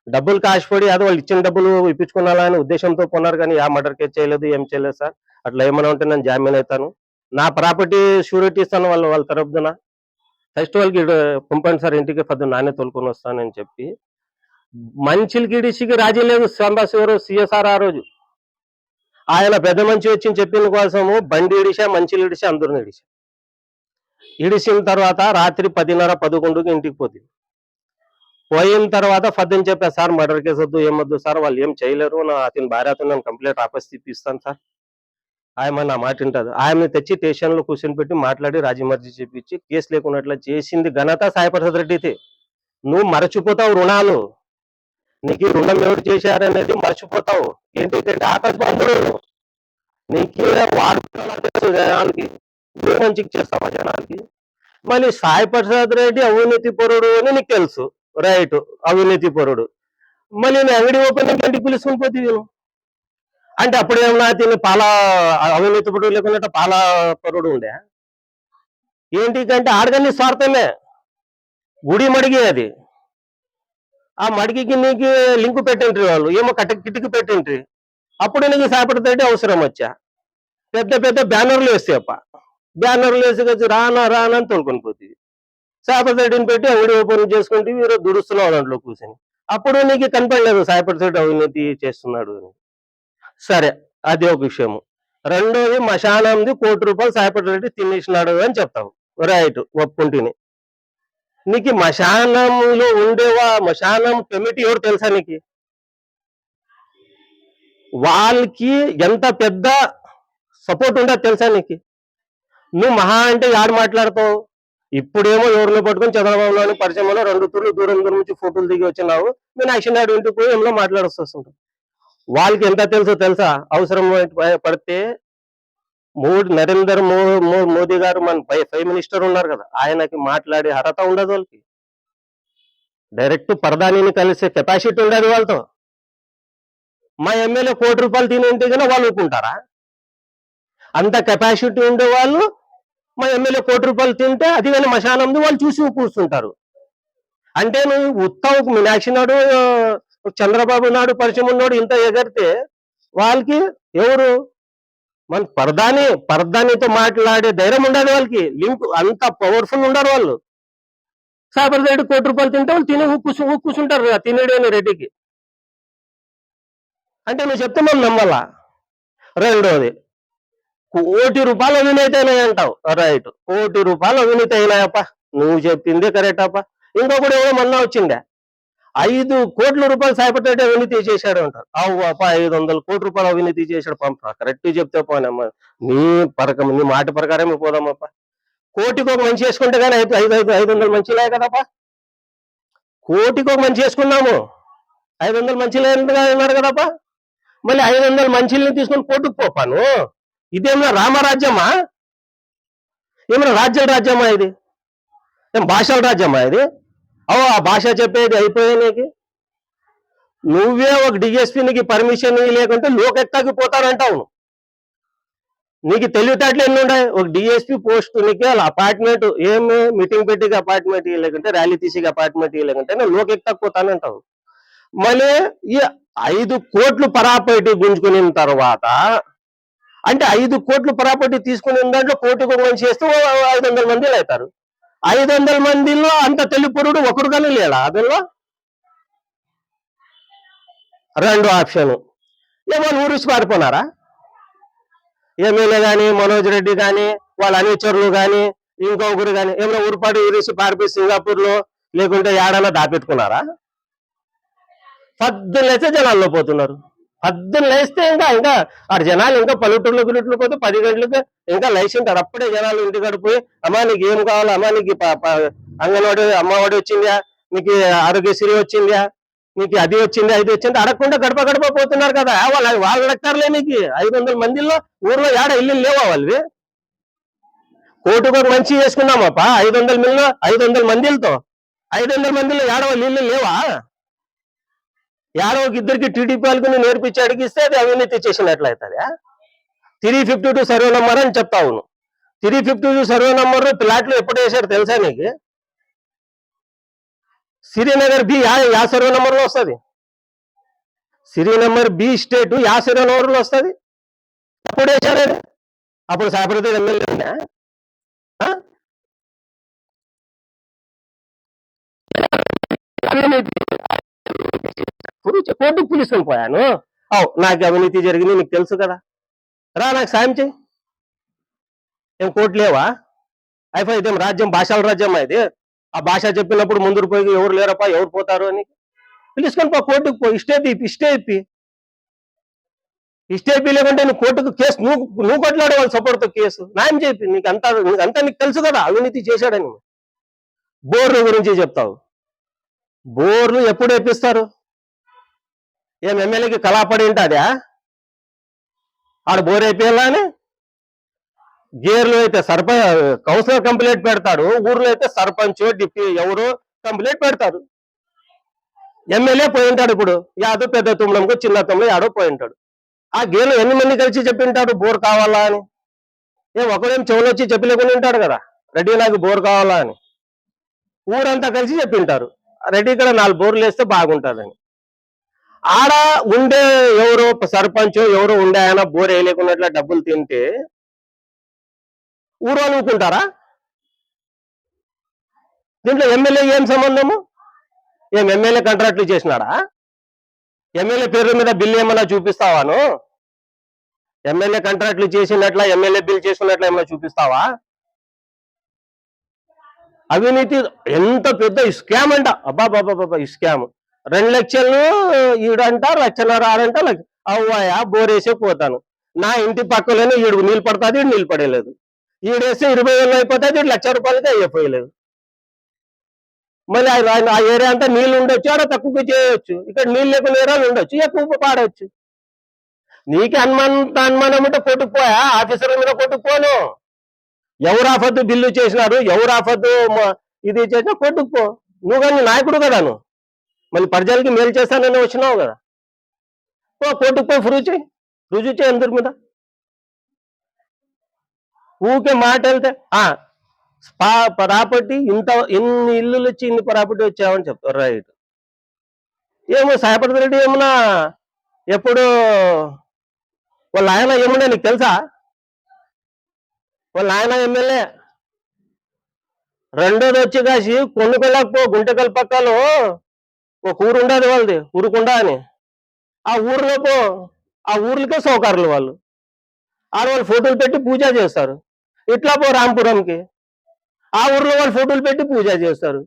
డబ్బులు కాశపడి అదే వాళ్ళు ఇచ్చిన డబ్బులు ఇప్పించుకున్నాలని ఉద్దేశంతో కొన్నారు, కానీ ఆ మర్డర్ కేసు చేయలేదు, ఏం చేయలేదు సార్, అట్లా ఏమైనా ఉంటే నేను జామీన్ అవుతాను, నా ప్రాపర్టీ షూరిటీ ఇస్తాను వాళ్ళ తరపున, ఫస్ట్ వాళ్ళకి పంపండి సార్ ఇంటికి, పొద్దున్న నానే తోలుకొని వస్తానని చెప్పి మనుషులకి ఇడిసికి రాజీ లేదు. సాంబశివరావు సిఎస్ఆర్ ఆ రోజు ఆయన పెద్ద మంచి వచ్చి చెప్పిన కోసము బండి ఇడిసా, మంచిలు ఇడిసా, అందరిని ఇడిసిన తర్వాత రాత్రి 10:30, 11కి ఇంటికి పోయిన తర్వాత పద్దని చెప్పా, సార్ మర్డర్ కేసు వద్దు, ఏమొద్దు సార్, వాళ్ళు ఏం చేయలేరు, అతని భార్యతో నేను కంప్లైంట్ ఆపస్ తీపిస్తాను సార్, ఆయన నా మాట వింటారు. ఆయన్ని తెచ్చి స్టేషన్లో కూర్చొని పెట్టి మాట్లాడి రాజీమర్జీ చెప్పించి కేసు లేకున్నట్లా చేసింది ఘనత సాయిప్రసాద్ రెడ్డిది. నువ్వు మరచిపోతావు రుణాలు, నీకు రుణం ఎవరు చేశారనేది మర్చిపోతావు. ఏంటంటే ఆకస్మాత్తుడు నీకు జనానికి మంచికి చేస్తావా జనానికి. మళ్ళీ సాయిప్రసాద్ రెడ్డి అవినీతి పరుడు అని నీకు తెలుసు, రైట్, అవినీతి పరుడు, మళ్ళీ నేను అంగడి ఓపెన్ ఇంటికి పిలుచుకుని పోతే అంటే అప్పుడు ఏమన్నా తిని అవినీతి పరుడు లేకుండా పాల పరుడు ఉండే ఏంటి కంటే ఆడగన్ని స్వార్థమే, గుడి మడిగి అది ఆ మడికి నీకు లింక్ పెట్టిండ్రి వాళ్ళు, ఏమో కిటికి పెట్టిండ్రి. అప్పుడు నీకు సాపడితే అవసరం వచ్చా పెద్ద పెద్ద బ్యానర్లు వేస్తాయప్ప, బ్యానర్లు వేసి వచ్చి రానా రానా అని తోలుకొని పోతుంది. సాపడిని పెట్టి అంగడి ఓపెన్ చేసుకుంటే మీరు దురుస్తున్నావు దాంట్లో కూర్చొని. అప్పుడు నీకు కనపడలేదు సాయపడితేటి అవినీతి చేస్తున్నాడు అని. సరే, అది ఒక విషయము. రెండోది, మశానంది ₹1,00,00,000 సాయపడి తినేసినాడు అని చెప్తావు. రైట్, ఒప్పుకుంటుని. నీకు మశానంలో ఉండేవా, మశానం కమిటీ ఎవరు తెలుసా నీకు? వాళ్ళకి ఎంత పెద్ద సపోర్ట్ ఉండదు తెలుసా నీకు? నువ్వు మహా అంటే యాడు మాట్లాడతావు? ఇప్పుడేమో ఎవరిని పట్టుకొని చంద్రబాబు నాయుడు పరిచయంలో 2 తూర్లు దూరం దూరం నుంచి ఫోటోలు దిగి వచ్చినావు. నేను యాక్షన్ నాయుడు ఇంటికి పోయి ఏమో మాట్లాడొస్తుంటావు. వాళ్ళకి ఎంత తెలుసా? అవసరం పడితే నరేంద్ర మోదీ గారు, మన ప్రైమ్ మినిస్టర్ ఉన్నారు కదా, ఆయనకి మాట్లాడే అర్హత ఉండదు వాళ్ళకి. డైరెక్ట్ ప్రధానిని కలిసే కెపాసిటీ ఉండదు వాళ్ళతో. మా ఎమ్మెల్యే ₹1,00,00,000 తినేంటే కన్నా వాళ్ళు ఒప్పుకుంటారా? అంత కెపాసిటీ ఉండే వాళ్ళు మా ఎమ్మెల్యే ₹1,00,00,000 తింటే అది కానీ మశానంది వాళ్ళు చూసి కూర్చుంటారు. అంటే నువ్వు ఉత్తమ్ మీనాక్షి నాయుడు, చంద్రబాబు నాయుడు పరిచయం ఉన్నాడు ఇంత ఎగరితే వాళ్ళకి ఎవరు మన ప్రధానితో మాట్లాడే ధైర్యం ఉండదు వాళ్ళకి. లింక్ అంత పవర్ఫుల్ ఉండరు వాళ్ళు. సాబర్ రెడ్డి ₹1,00,00,000 తింటే వాళ్ళు తిని కూర్చుంటారు తినేడని రెడ్డికి. అంటే నువ్వు చెప్తే మనం నమ్మాలా? రెండోది, ₹1,00,00,000 అవినీతి అయినాయి అంటావు. రైట్, ₹1,00,00,000 అవినీతి అయినాయప్ప, నువ్వు చెప్పింది కరెక్ట్ అప్ప. ఇంకొకటి ఏమో మొన్న వచ్చిండే, ₹5,00,00,000 సాయపడి అవినీతి చేశాడు అంటారు. అవు అప్ప, ₹500,00,00,000 అవినీతి చేశాడు పంప. కరెక్ట్ చెప్తే పోనమ్మా, నీ మాట ప్రకారమే పోదామప్ప. కోటికి ఒక మంచి చేసుకుంటే కానీ 500 మంచిలే కదప్ప. కోటికి ఒక మంచి చేసుకున్నాము, 500 మంచిలే అన్నారు కదప్ప. మళ్ళీ 500 మంచిల్ని తీసుకొని కోర్టుకు పోపాను. ఇదేమన్నా రామరాజ్యమా? ఏమన్నా రాజ్యమా ఇది? ఏం భాషల రాజ్యమా ఇది? అవు, ఆ భాష చెప్పేది అయిపోయా నీకు. నువ్వే ఒక డిఎస్పీనికి పర్మిషన్ లేకుంటే లోకెత్తాకి పోతానంటావు. నీకు తెలివితేటలు ఎన్ని ఉన్నాయి? ఒక డిఎస్పీ పోస్ట్ నీకు అపార్ట్మెంట్ ఏమి మీటింగ్ పెట్టి అపార్ట్మెంట్ లేకుంటే ర్యాలీ తీసి అపార్ట్మెంట్ లేకుంటే నేను లోకెత్తాకి పోతానంటావు. మళ్ళీ ఈ 5 కోట్లు పరాపర్టీ గుంజుకున్న తర్వాత, అంటే 5 కోట్లు పరాపర్టీ తీసుకునే దాంట్లో కోటికి ఒక మంచి చేస్తే 500 మందిలో అవుతారు. 500 మందిలో అంత తెలిపురుడు ఒకరు కానీ లేడా అందులో? రెండో ఆప్షన్, ఏమో ఊరిసి పారిపోనారా? ఎమ్మెల్యే కానీ, మనోజ్ రెడ్డి కానీ, వాళ్ళ అనుచరులు కానీ, ఇంకొకరు కానీ ఏమైనా ఊరిపాటు ఊరిసి పారిపోయి సింగపూర్ లో లేకుంటే ఏడన్నా దాపెట్టుకున్నారా? 10 లేస్తే జనాల్లో పోతున్నారు. 10 లేస్తే ఇంకా ఆడ జనాలు ఇంకా పల్లెటూరులో పోతే 10 గంటలకు ఇంకా లేచింటారు. అప్పుడే జనాలు ఇంటి గడిపోయి, అమ్మా నీకు ఏం కావాలా, అమ్మా నీకు అంగన్వాడి అమ్మఒడి వచ్చిందా, నీకు ఆరోగ్యశ్రీ వచ్చిందా, నీకు అది వచ్చింది అడగకుండా గడప గడప పోతున్నారు కదా. వాళ్ళు అడగతారులే. నీకు 500 మందిలో ఊర్లో ఏడ ఇల్లు లేవా వాళ్ళవి? కోటికి ఒక మంచి చేసుకున్నామప్ప, 500 మందిలతో 500 మందిలో ఏడ వాళ్ళు ఇల్లు లేవా? ఏడో ఇద్దరికి టీడీపీ వాళ్ళకి నేర్పించి అడిగిస్తే అది అవినీతి చేసినట్లయితుంది. 352 సర్వే నంబర్ అని చెప్తావు. 352 సర్వే నంబర్ ప్లాట్లు ఎప్పుడు వేసాడు తెలుసా నీకు? శ్రీనగర్ బి యా సర్వే నంబర్ లో వస్తుంది? శ్రీనగర్ బి స్టేట్ యా సర్వే నంబర్ లో వస్తుంది? ఎప్పుడు వేసాడు? అప్పుడు సాపడితే ఎమ్మెల్యే కోర్టుకు పిలుచుకొని పోయాను. నాకు అవినీతి జరిగింది నీకు తెలుసు కదా, రా నాకు సాయం చేయి. ఏం కోర్టు లేవా? అయిపోయి ఇదేం రాజ్యం, భాషల రాజ్యం ఇది. ఆ భాష చెప్పినప్పుడు ముందుకు పోయి ఎవరు లేరప్ప, ఎవరు పోతారు అని పిలుచుకొని పో, కోర్టుకు పో. ఇష్టే లేకుంటే నువ్వు కోర్టుకు కేసు నువ్వు కొట్లాడే వాళ్ళు సపోర్ట్తో కేసు న్యాయం చెప్పి. నీకు తెలుసు కదా అవినీతి చేశాడని. బోర్లు గురించి చెప్తావు. బోర్లు ఎప్పుడు వేపిస్తారు? ఏం ఎమ్మెల్యేకి కళాపడి ఉంటుందా? ఆడ బోర్ అయిపోయాలని గేర్లు అయితే కౌన్సిలర్ కంప్లైంట్ పెడతాడు, ఊర్లో అయితే సర్పంచ్ డిప్యూటీ ఎవరు కంప్లైంట్ పెడతారు. ఎమ్మెల్యే పోయి ఉంటాడు. ఇప్పుడు యాదో పెద్ద తుమ్మడంకు చిన్న తుమ్మలో యాడో పోయి ఉంటాడు. ఆ గేర్లు ఎన్ని మంది కలిసి చెప్పింటాడు బోర్ కావాలా అని? ఒకడేం చెవులు వచ్చి చెప్పలేకుండా ఉంటాడు కదా, రెడ్డి నాకు బోర్ కావాలా అని. ఊరంతా కలిసి చెప్పింటారు. రెడ్డి ఇక్కడ 4 బోర్లు వేస్తే బాగుంటుందని. ఆడ ఉండే ఎవరో సర్పంచ్ ఎవరో ఉండే ఆయన బోర్ వేయలేకున్నట్ల డబ్బులు తింటే ఊరు అనుకుంటారా? దీంట్లో ఎమ్మెల్యే ఏం సంబంధము? ఏం ఎమ్మెల్యే కాంట్రాక్ట్లు చేసినాడా? ఎమ్మెల్యే పేరు మీద బిల్లు ఏమన్నా చూపిస్తావాను? ఎమ్మెల్యే కాంట్రాక్ట్లు చేసినట్ల ఎమ్మెల్యే బిల్ చేసుకున్నట్ల ఏమన్నా చూపిస్తావా? అవినీతి ఎంత పెద్ద స్కామ్ అంట, అబ్బా బాబా బాబా ఈ స్కామ్. 2 లక్షలు ఈడంట, 1.5 ఆడంట. అవ్వాయా బోరేసే పోతాను, నా ఇంటి పక్కలోనే ఈడు నీళ్ళు పడుతుంది, ఈడు నీళ్ళు పడేలేదు. ఈడేస్తే 20,000 అయిపోతుంది, ఈడు 1,00,000 రూపాయలకి అయిపోయలేదు. మళ్ళీ ఆ ఏరియా అంతా నీళ్ళు ఉండొచ్చు, ఆడ తక్కువ చేయొచ్చు. ఇక్కడ నీళ్ళు లేకుండా ఏరియాలు ఉండొచ్చు, ఎక్కువ పాడవచ్చు. నీకు అనుమానం ఉంటే కొట్టుకుపోయా, ఆఫీసర్ మీద కొట్టుకుపోను. ఎవరు ఆఫద్దు బిల్లు చేసినారు, ఎవరు ఆఫద్దు ఇది చేసినా కొట్టుకుపో. నువ్వు కానీ నాయకుడు కదా, నువ్వు మళ్ళీ ప్రజలకి మేలు చేస్తానని వచ్చినావు కదా, కొట్టుకుపో. రుజువు చేయి అందరి మీద. ఊకే మాట వెళ్తే ప్రాపర్టీ ఇంత ఎన్ని ఇల్లులు వచ్చి ఇన్ని ప్రాపర్టీ వచ్చావని చెప్తారు. రైట్. ఏమో సాయిపర్తి రెడ్డి ఏమన్నా ఎప్పుడు వాళ్ళ ఆయన ఏమన్నా నీకు తెలుసా? వాళ్ళ ఆయన ఎమ్మెల్యే. రెండోది వచ్చి కాసి కొన్నుకెళ్ళకపో గుంటకల్ పక్కలో ఒక ఊరు ఉండదు వాళ్ళది, ఊరుకుండా అని. ఆ ఊర్లో పో, ఆ ఊర్లకే సౌకర్యాలు వాళ్ళు. వాళ్ళు ఫోటోలు పెట్టి పూజ చేస్తారు. ఇట్లా పో రాంపురంకి, ఆ ఊర్లో వాళ్ళు ఫోటోలు పెట్టి పూజ చేస్తారు.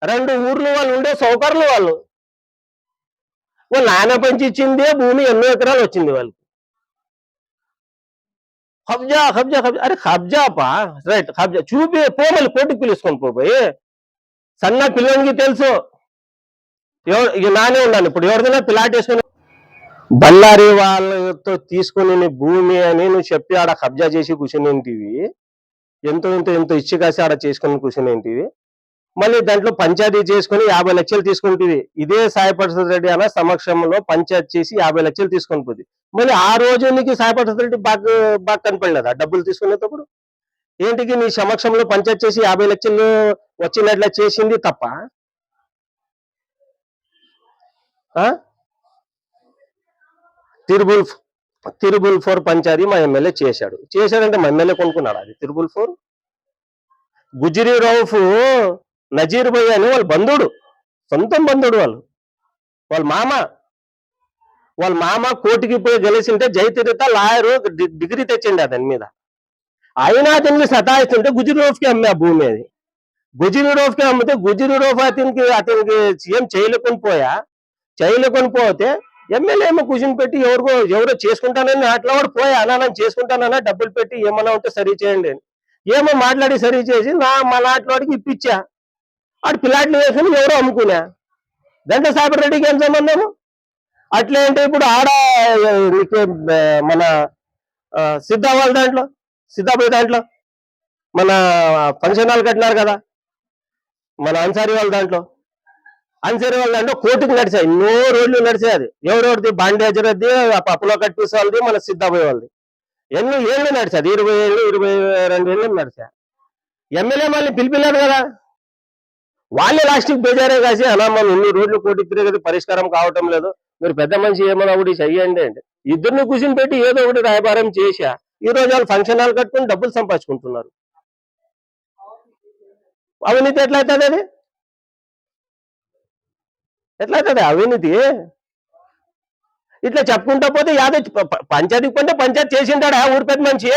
2 ఊర్లు వాళ్ళు ఉండే సౌకర్యాలు వాళ్ళు. వాళ్ళ నాన్న పంచి ఇచ్చిందే భూమి ఎన్నో ఎకరాలు వచ్చింది వాళ్ళకి. కబ్జా కబ్జా కబ్జా, అరే కబ్జా పా, రైట్ కబ్జా చూపి పో, మళ్ళీ కోర్టుకు పిలుచుకొని పోయి. సన్న పిల్లవానికి తెలుసు, నానే ఉన్నాను ఇప్పుడు. ఎవరిదైనా పిల్లాట్ వేసుకొని బళ్ళారి వాళ్ళతో తీసుకుని భూమి అని నువ్వు చెప్పి ఆడ కబ్జా చేసి కూర్చునేంటివి, ఎంతో ఇచ్చి కాసి ఆడ చేసుకుని కూర్చునేంటివి. మళ్ళీ దాంట్లో పంచాయతీ చేసుకుని 50 లక్షలు తీసుకుంటుంది. ఇదే సాయిప్రసాద్ రెడ్డి అన్న సమక్షంలో పంచాయతీ చేసి 50 లక్షలు తీసుకొని పోతుంది. మళ్ళీ ఆ రోజు నీకు సాయిప్రసాద్ రెడ్డి బాగా కనపడలేదా డబ్బులు తీసుకునేటప్పుడు? ఏంటికి నీ సమక్షంలో పంచాయతీ చేసి 50 లక్షలు వచ్చినట్ల చేసింది తప్ప? తిరుబుల్ 4 పంచాయతీ మా ఎమ్మెల్యే చేశాడంటే మా ఎమ్మెల్యే కొనుక్కున్నాడు అది తిరుబుల్ 4. గుజరీ రౌఫ్ నజీర్ భయ్ అని వాళ్ళ బంధువుడు, సొంతం బంధువుడు. వాళ్ళ మామ కోర్టుకి పోయి గెలిచింటే జయతిరిత లాయరు డిగ్రీ తెచ్చిండి అతని మీద. అయినా అతన్ని సతాయిస్తుంటే గుజరీ రౌఫ్కి అమ్మే ఆ భూమి. అది గుజరీ రౌఫ్కి అమ్మితే గుజరీ రౌఫ్ అతనికి ఏం చేయలేకొని పోతే ఎమ్మెల్యే ఏమో కూర్చుని పెట్టి ఎవరో చేసుకుంటానని అట్లా వాడు పోయా అన్నా చేసుకుంటానన్నా డబ్బులు పెట్టి ఏమన్నా ఉంటే సరి చేయండి అని ఏమో మాట్లాడి సరి చేసి మా నాటి వాడికి ఇప్పించా. ఆడు పిల్లాట్లు వేసుకుని ఎవరో అమ్ముకున్నా. దాంట్లో సాయిపర్ రెడ్డికి ఏం సంబంధము? అట్లే అంటే ఇప్పుడు ఆడ మన సిద్ధాబాయ్ దాంట్లో మన ఫంక్షన్ హాల్ కట్టినారు కదా, మన అన్సారీ వాళ్ళ దాంట్లో కోర్టుకు నడిచాయి, ఎన్నో రోజులు నడిచాయి. అది ఎవరెవరిది బాండి అజరద్ది, పప్పులో కట్టిసే వాళ్ళది, మన సిద్ధాబాయ్ వాళ్ళది. ఎన్ని ఏళ్ళు నడిచాది, 20 ఏళ్ళు 22 ఏళ్ళు నడిచా. ఎమ్మెల్యే మళ్ళీ పిలిపిలేదు కదా, వాళ్ళే లాస్ట్కి బేజారే కాసి అలా మనం ఇన్ని రోజులు కోర్టుకు తిరిగేది పరిష్కారం కావటం లేదు, మీరు పెద్ద మనిషి ఏమైనా ఒకటి చెయ్యండి అంటే ఇద్దరిని కూర్చుని పెట్టి ఏదో ఒకటి రాయబారం చేశా. ఈ రోజు వాళ్ళు ఫంక్షన్ హాల్ కట్టుకుని డబ్బులు సంపాదించుకుంటున్నారు. అవినీతి ఎట్లయితుంది? అది ఎట్లయితుంది అవినీతి? ఇట్లా చెప్పుకుంటా పోతే యాదవ్ పంచాయతీకి కొంటే పంచాయతీ చేసింటాడా ఊరి పెద్ద మనిషి?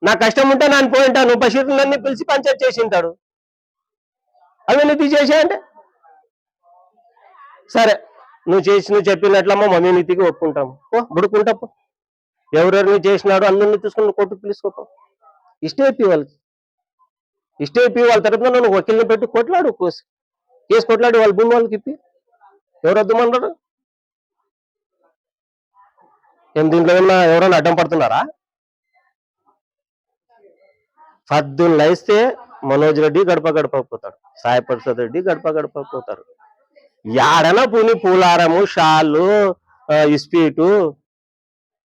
నా కష్టం ఉంటే నేను పోయింటాను, బషీర్లన్నీ పిలిచి పంచాయతీ చేసింటాడు. అవినీతి చేసాయంటే సరే, నువ్వు చెప్పినట్లమ్మా అవినీతికి ఒప్పుకుంటాము, బుడుకుంటా. ఎవరెవరిని చేసినాడు అందరినీ తీసుకుని కోర్టుకు పిలుచుకోపో. ఇష్టేపి వాళ్ళ తరపున నువ్వు వకీల్ని పెట్టి కొట్లాడు, కేసు కొట్లాడి వాళ్ళ భూమి వాళ్ళకి ఇప్పి. ఎవరు వద్దమన్నాడు? దీంట్లో ఏమన్నా ఎవరైనా అడ్డం పడుతున్నారా? పద్దులు ఇస్తే మనోజ్ రెడ్డి గడప పోతాడు, సాయిప్రసాద్ రెడ్డి గడప పోతారు. యాడనా పూలారము షాళ్ళు ఇస్పీటు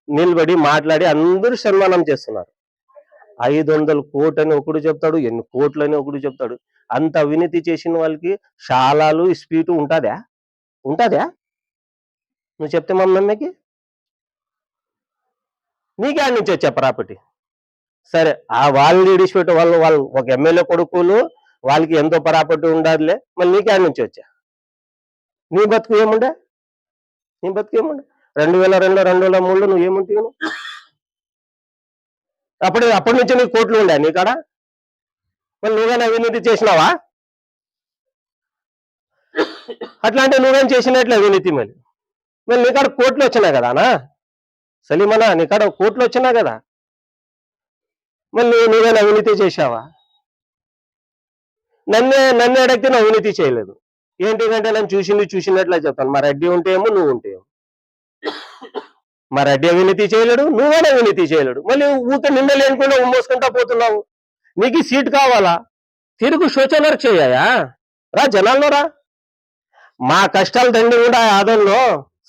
నిలబడి మాట్లాడి అందరూ సన్మానం చేస్తున్నారు. 500 కోట్లు అని ఒకడు చెప్తాడు, ఎన్ని కోట్లు అని ఒకడు చెప్తాడు. అంత అవినీతి చేసిన వాళ్ళకి శాలాలు స్పీటు ఉంటుందా? ఉంటుందా? నువ్వు చెప్తే మా నమ్మకి నీకే ఆడ నుంచి వచ్చా ప్రాపర్టీ? సరే, ఆ వాళ్ళు ఇడిచిపెట్టే వాళ్ళు ఒక ఎమ్మెల్యే కొడుకులు వాళ్ళకి ఎంతో ప్రాపర్టీ ఉండాలిలే, మళ్ళీ నీకే ఆడ నుంచి వచ్చా? నీ బతుకు ఏముండే? 2002 2003లో నువ్వు ఏముంటావు? అప్పటి నుంచి నీకు కోట్లు ఉండే నీ కాడ? మళ్ళీ నువ్వేనా అవినీతి చేసినావా? అట్లాంటి నువ్వేం చేసినట్లే అవినీతి. మళ్ళీ నీ కాడ కోట్లు వచ్చినాయి కదా అనా సలీమనా, నీ కాడ కోట్లు వచ్చినా కదా, మళ్ళీ నువ్వేనా అవినీతి చేశావా? నన్ను అడిగితే నువ్వు అవినీతి చేయలేదు. ఏంటిదంటే నన్ను చూసినట్లే చెప్తాను. మా రెడ్డి ఉంటే ఏమో, నువ్వు ఉంటే ఏమో. మా రెడ్డి అవినీతి చేయలేడు, నువ్వేనా అవినీతి చేయలేడు. మళ్ళీ ఊరికే నిన్న లేనుకుండా మోసుకుంటా పోతున్నావు. నీకు సీట్ కావాలా? తిరుగు శోచనర్ చేయ్యా, రా జనాల్లో రా. మా కష్టాలు దండి కూడా ఆదంలో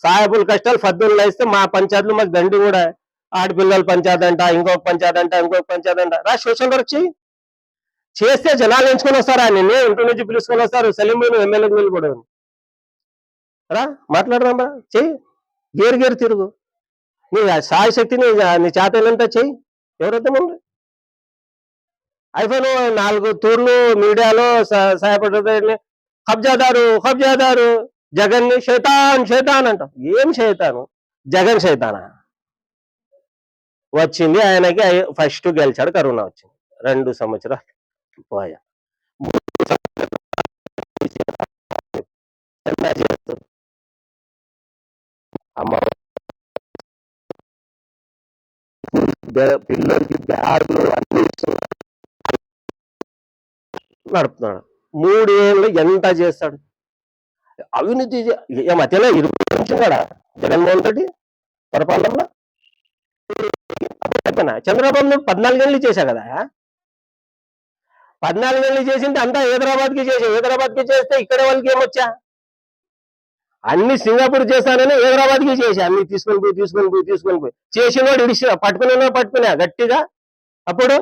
సాహెబుల కష్టాలు ఫద్దులు ఇస్తే మా పంచాయతీలు మాకు దండి కూడా. ఆడపిల్లల పంచాయతీ అంట, ఇంకొక పంచాయతీ అంట. రా సోషల్ వర్క్ చేస్తే జనాలు ఎంచుకొని వస్తారా? నిన్ను ఇంటి నుంచి పిలుచుకొని వస్తారు. సలీం ఎమ్మెల్యేకి నిలబడు రా, మాట్లాడదాం రా, చెయ్యి. గేరు తిరుగు. నీ సాయశక్తిని నీ చేతనంతా చెయ్యి. ఎవరైతే ముందు అయిపోయిన 4 తూర్లు మీడియాలో సహాయపడే కబ్జాదారు జగన్ ని శైతాన్ అంటాం. ఏం శైతాను? జగన్ శైతానా? వచ్చింది ఆయనకి ఫస్ట్ గెలిచాడు, కరోనా వచ్చింది. 2 సంవత్సరాలు పోయా. అమ్మ పిల్లలకి బ్యాగులు అన్ని నడుపుతున్నాడు. 3 ఏళ్ళు ఎంత చేస్తాడు అవినీతి? మధ్యలో 20 నిమిషం కూడా జగన్మోహన్ రెడ్డి పరిపాలనలో చంద్రబాబు 14 ఏళ్ళు చేశా కదా. 14 ఏళ్ళు చేసింటే అంతా హైదరాబాద్ కి చేస్తే ఇక్కడ వాళ్ళకి ఏమొచ్చా? అన్ని సింగపూర్ చేశానని హైదరాబాద్ కి చేశా. అన్ని తీసుకొని పోయి చేసిన వాడు పట్టుకున్నా గట్టిగా. అప్పుడు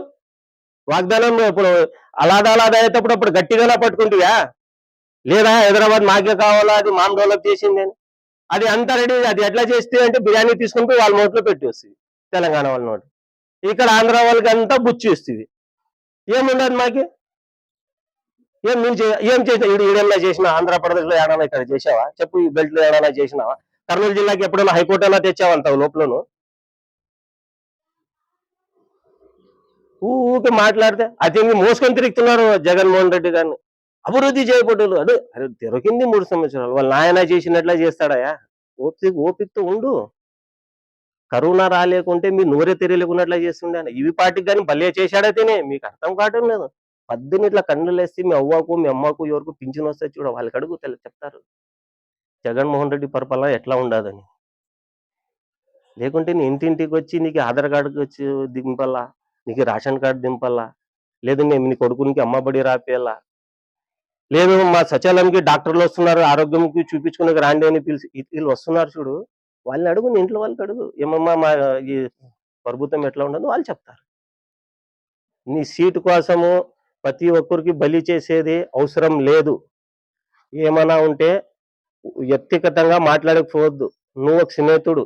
వాగ్దానం ఇప్పుడు అలాదా అయ్యేటప్పుడు అప్పుడు గట్టిగానే పట్టుకుంటుగా లేదా? హైదరాబాద్ మాకే కావాలా, అది మామ డెవలప్ చేసింది అని. అది అంతా రెడీ. అది ఎట్లా చేస్తే అంటే బిర్యానీ తీసుకుని పోయి వాళ్ళ నోట్లో పెట్టి వస్తుంది, తెలంగాణ వాళ్ళ నోటు. ఇక్కడ ఆంధ్ర వాళ్ళకి అంతా బుచ్చి వస్తుంది. ఏముండదు మాకి. ఏం చేసా? ఈడేమైనా చేసినా? ఆంధ్రప్రదేశ్ లో ఏడైనా ఇక్కడ చేసావా చెప్పు? ఈ బెల్ట్ లో ఏడైనా చేసినావా? కర్నూలు జిల్లాకి ఎప్పుడైనా హైకోర్టు అయినా తెచ్చావంత లోపలను? ఊకే మాట్లాడితే అది మోసుకొని తిరుగుతున్నారు జగన్మోహన్ రెడ్డి గారిని. అభివృద్ధి చేయబడ్డారు. అదే దొరికింది 3 సంవత్సరాలు. వాళ్ళ నాయన చేసినట్లే చేస్తాడయా? ఓపికతో ఉండు. కరోనా రాలేకుంటే మీరు నోరే తెలియకున్నట్లే చేస్తుండే. ఇవి పార్టీకి కానీ భలే చేశాడైతేనే మీకు అర్థం కావటం లేదు. పద్దుని ఇట్లా కన్నులు వేస్తే మీ అవ్వకు మీ అమ్మకు ఎవరికి పింఛన్ వస్తే చూడ, వాళ్ళకి అడుగు చెప్తారు జగన్మోహన్ రెడ్డి పరిపాలన ఎట్లా ఉండదని. లేకుంటే నీ ఇంటింటికి వచ్చి నీకు ఆధార్ కార్డుకి వచ్చి దింపల్లా, నీకు రేషన్ కార్డు దింపల్లా, లేదు నీ కొడుకునికి అమ్మబడి రాపేయాలా, లేదు మా సచివాలయంకి డాక్టర్లు వస్తున్నారు ఆరోగ్యంకి చూపించుకునే రాండి అని పిలిచి వీళ్ళు వస్తున్నారు చూడు, వాళ్ళని అడుగు, నీ ఇంట్లో వాళ్ళకి అడుగు. ఏమమ్మా మా ఈ ప్రభుత్వం ఎట్లా ఉండదు వాళ్ళు చెప్తారు. నీ సీటు కోసము ప్రతి ఒక్కరికి బలి చేసేది అవసరం లేదు. ఏమన్నా ఉంటే వ్యక్తిగతంగా మాట్లాడకపోవద్దు. నువ్వు ఒక స్నేహితుడు,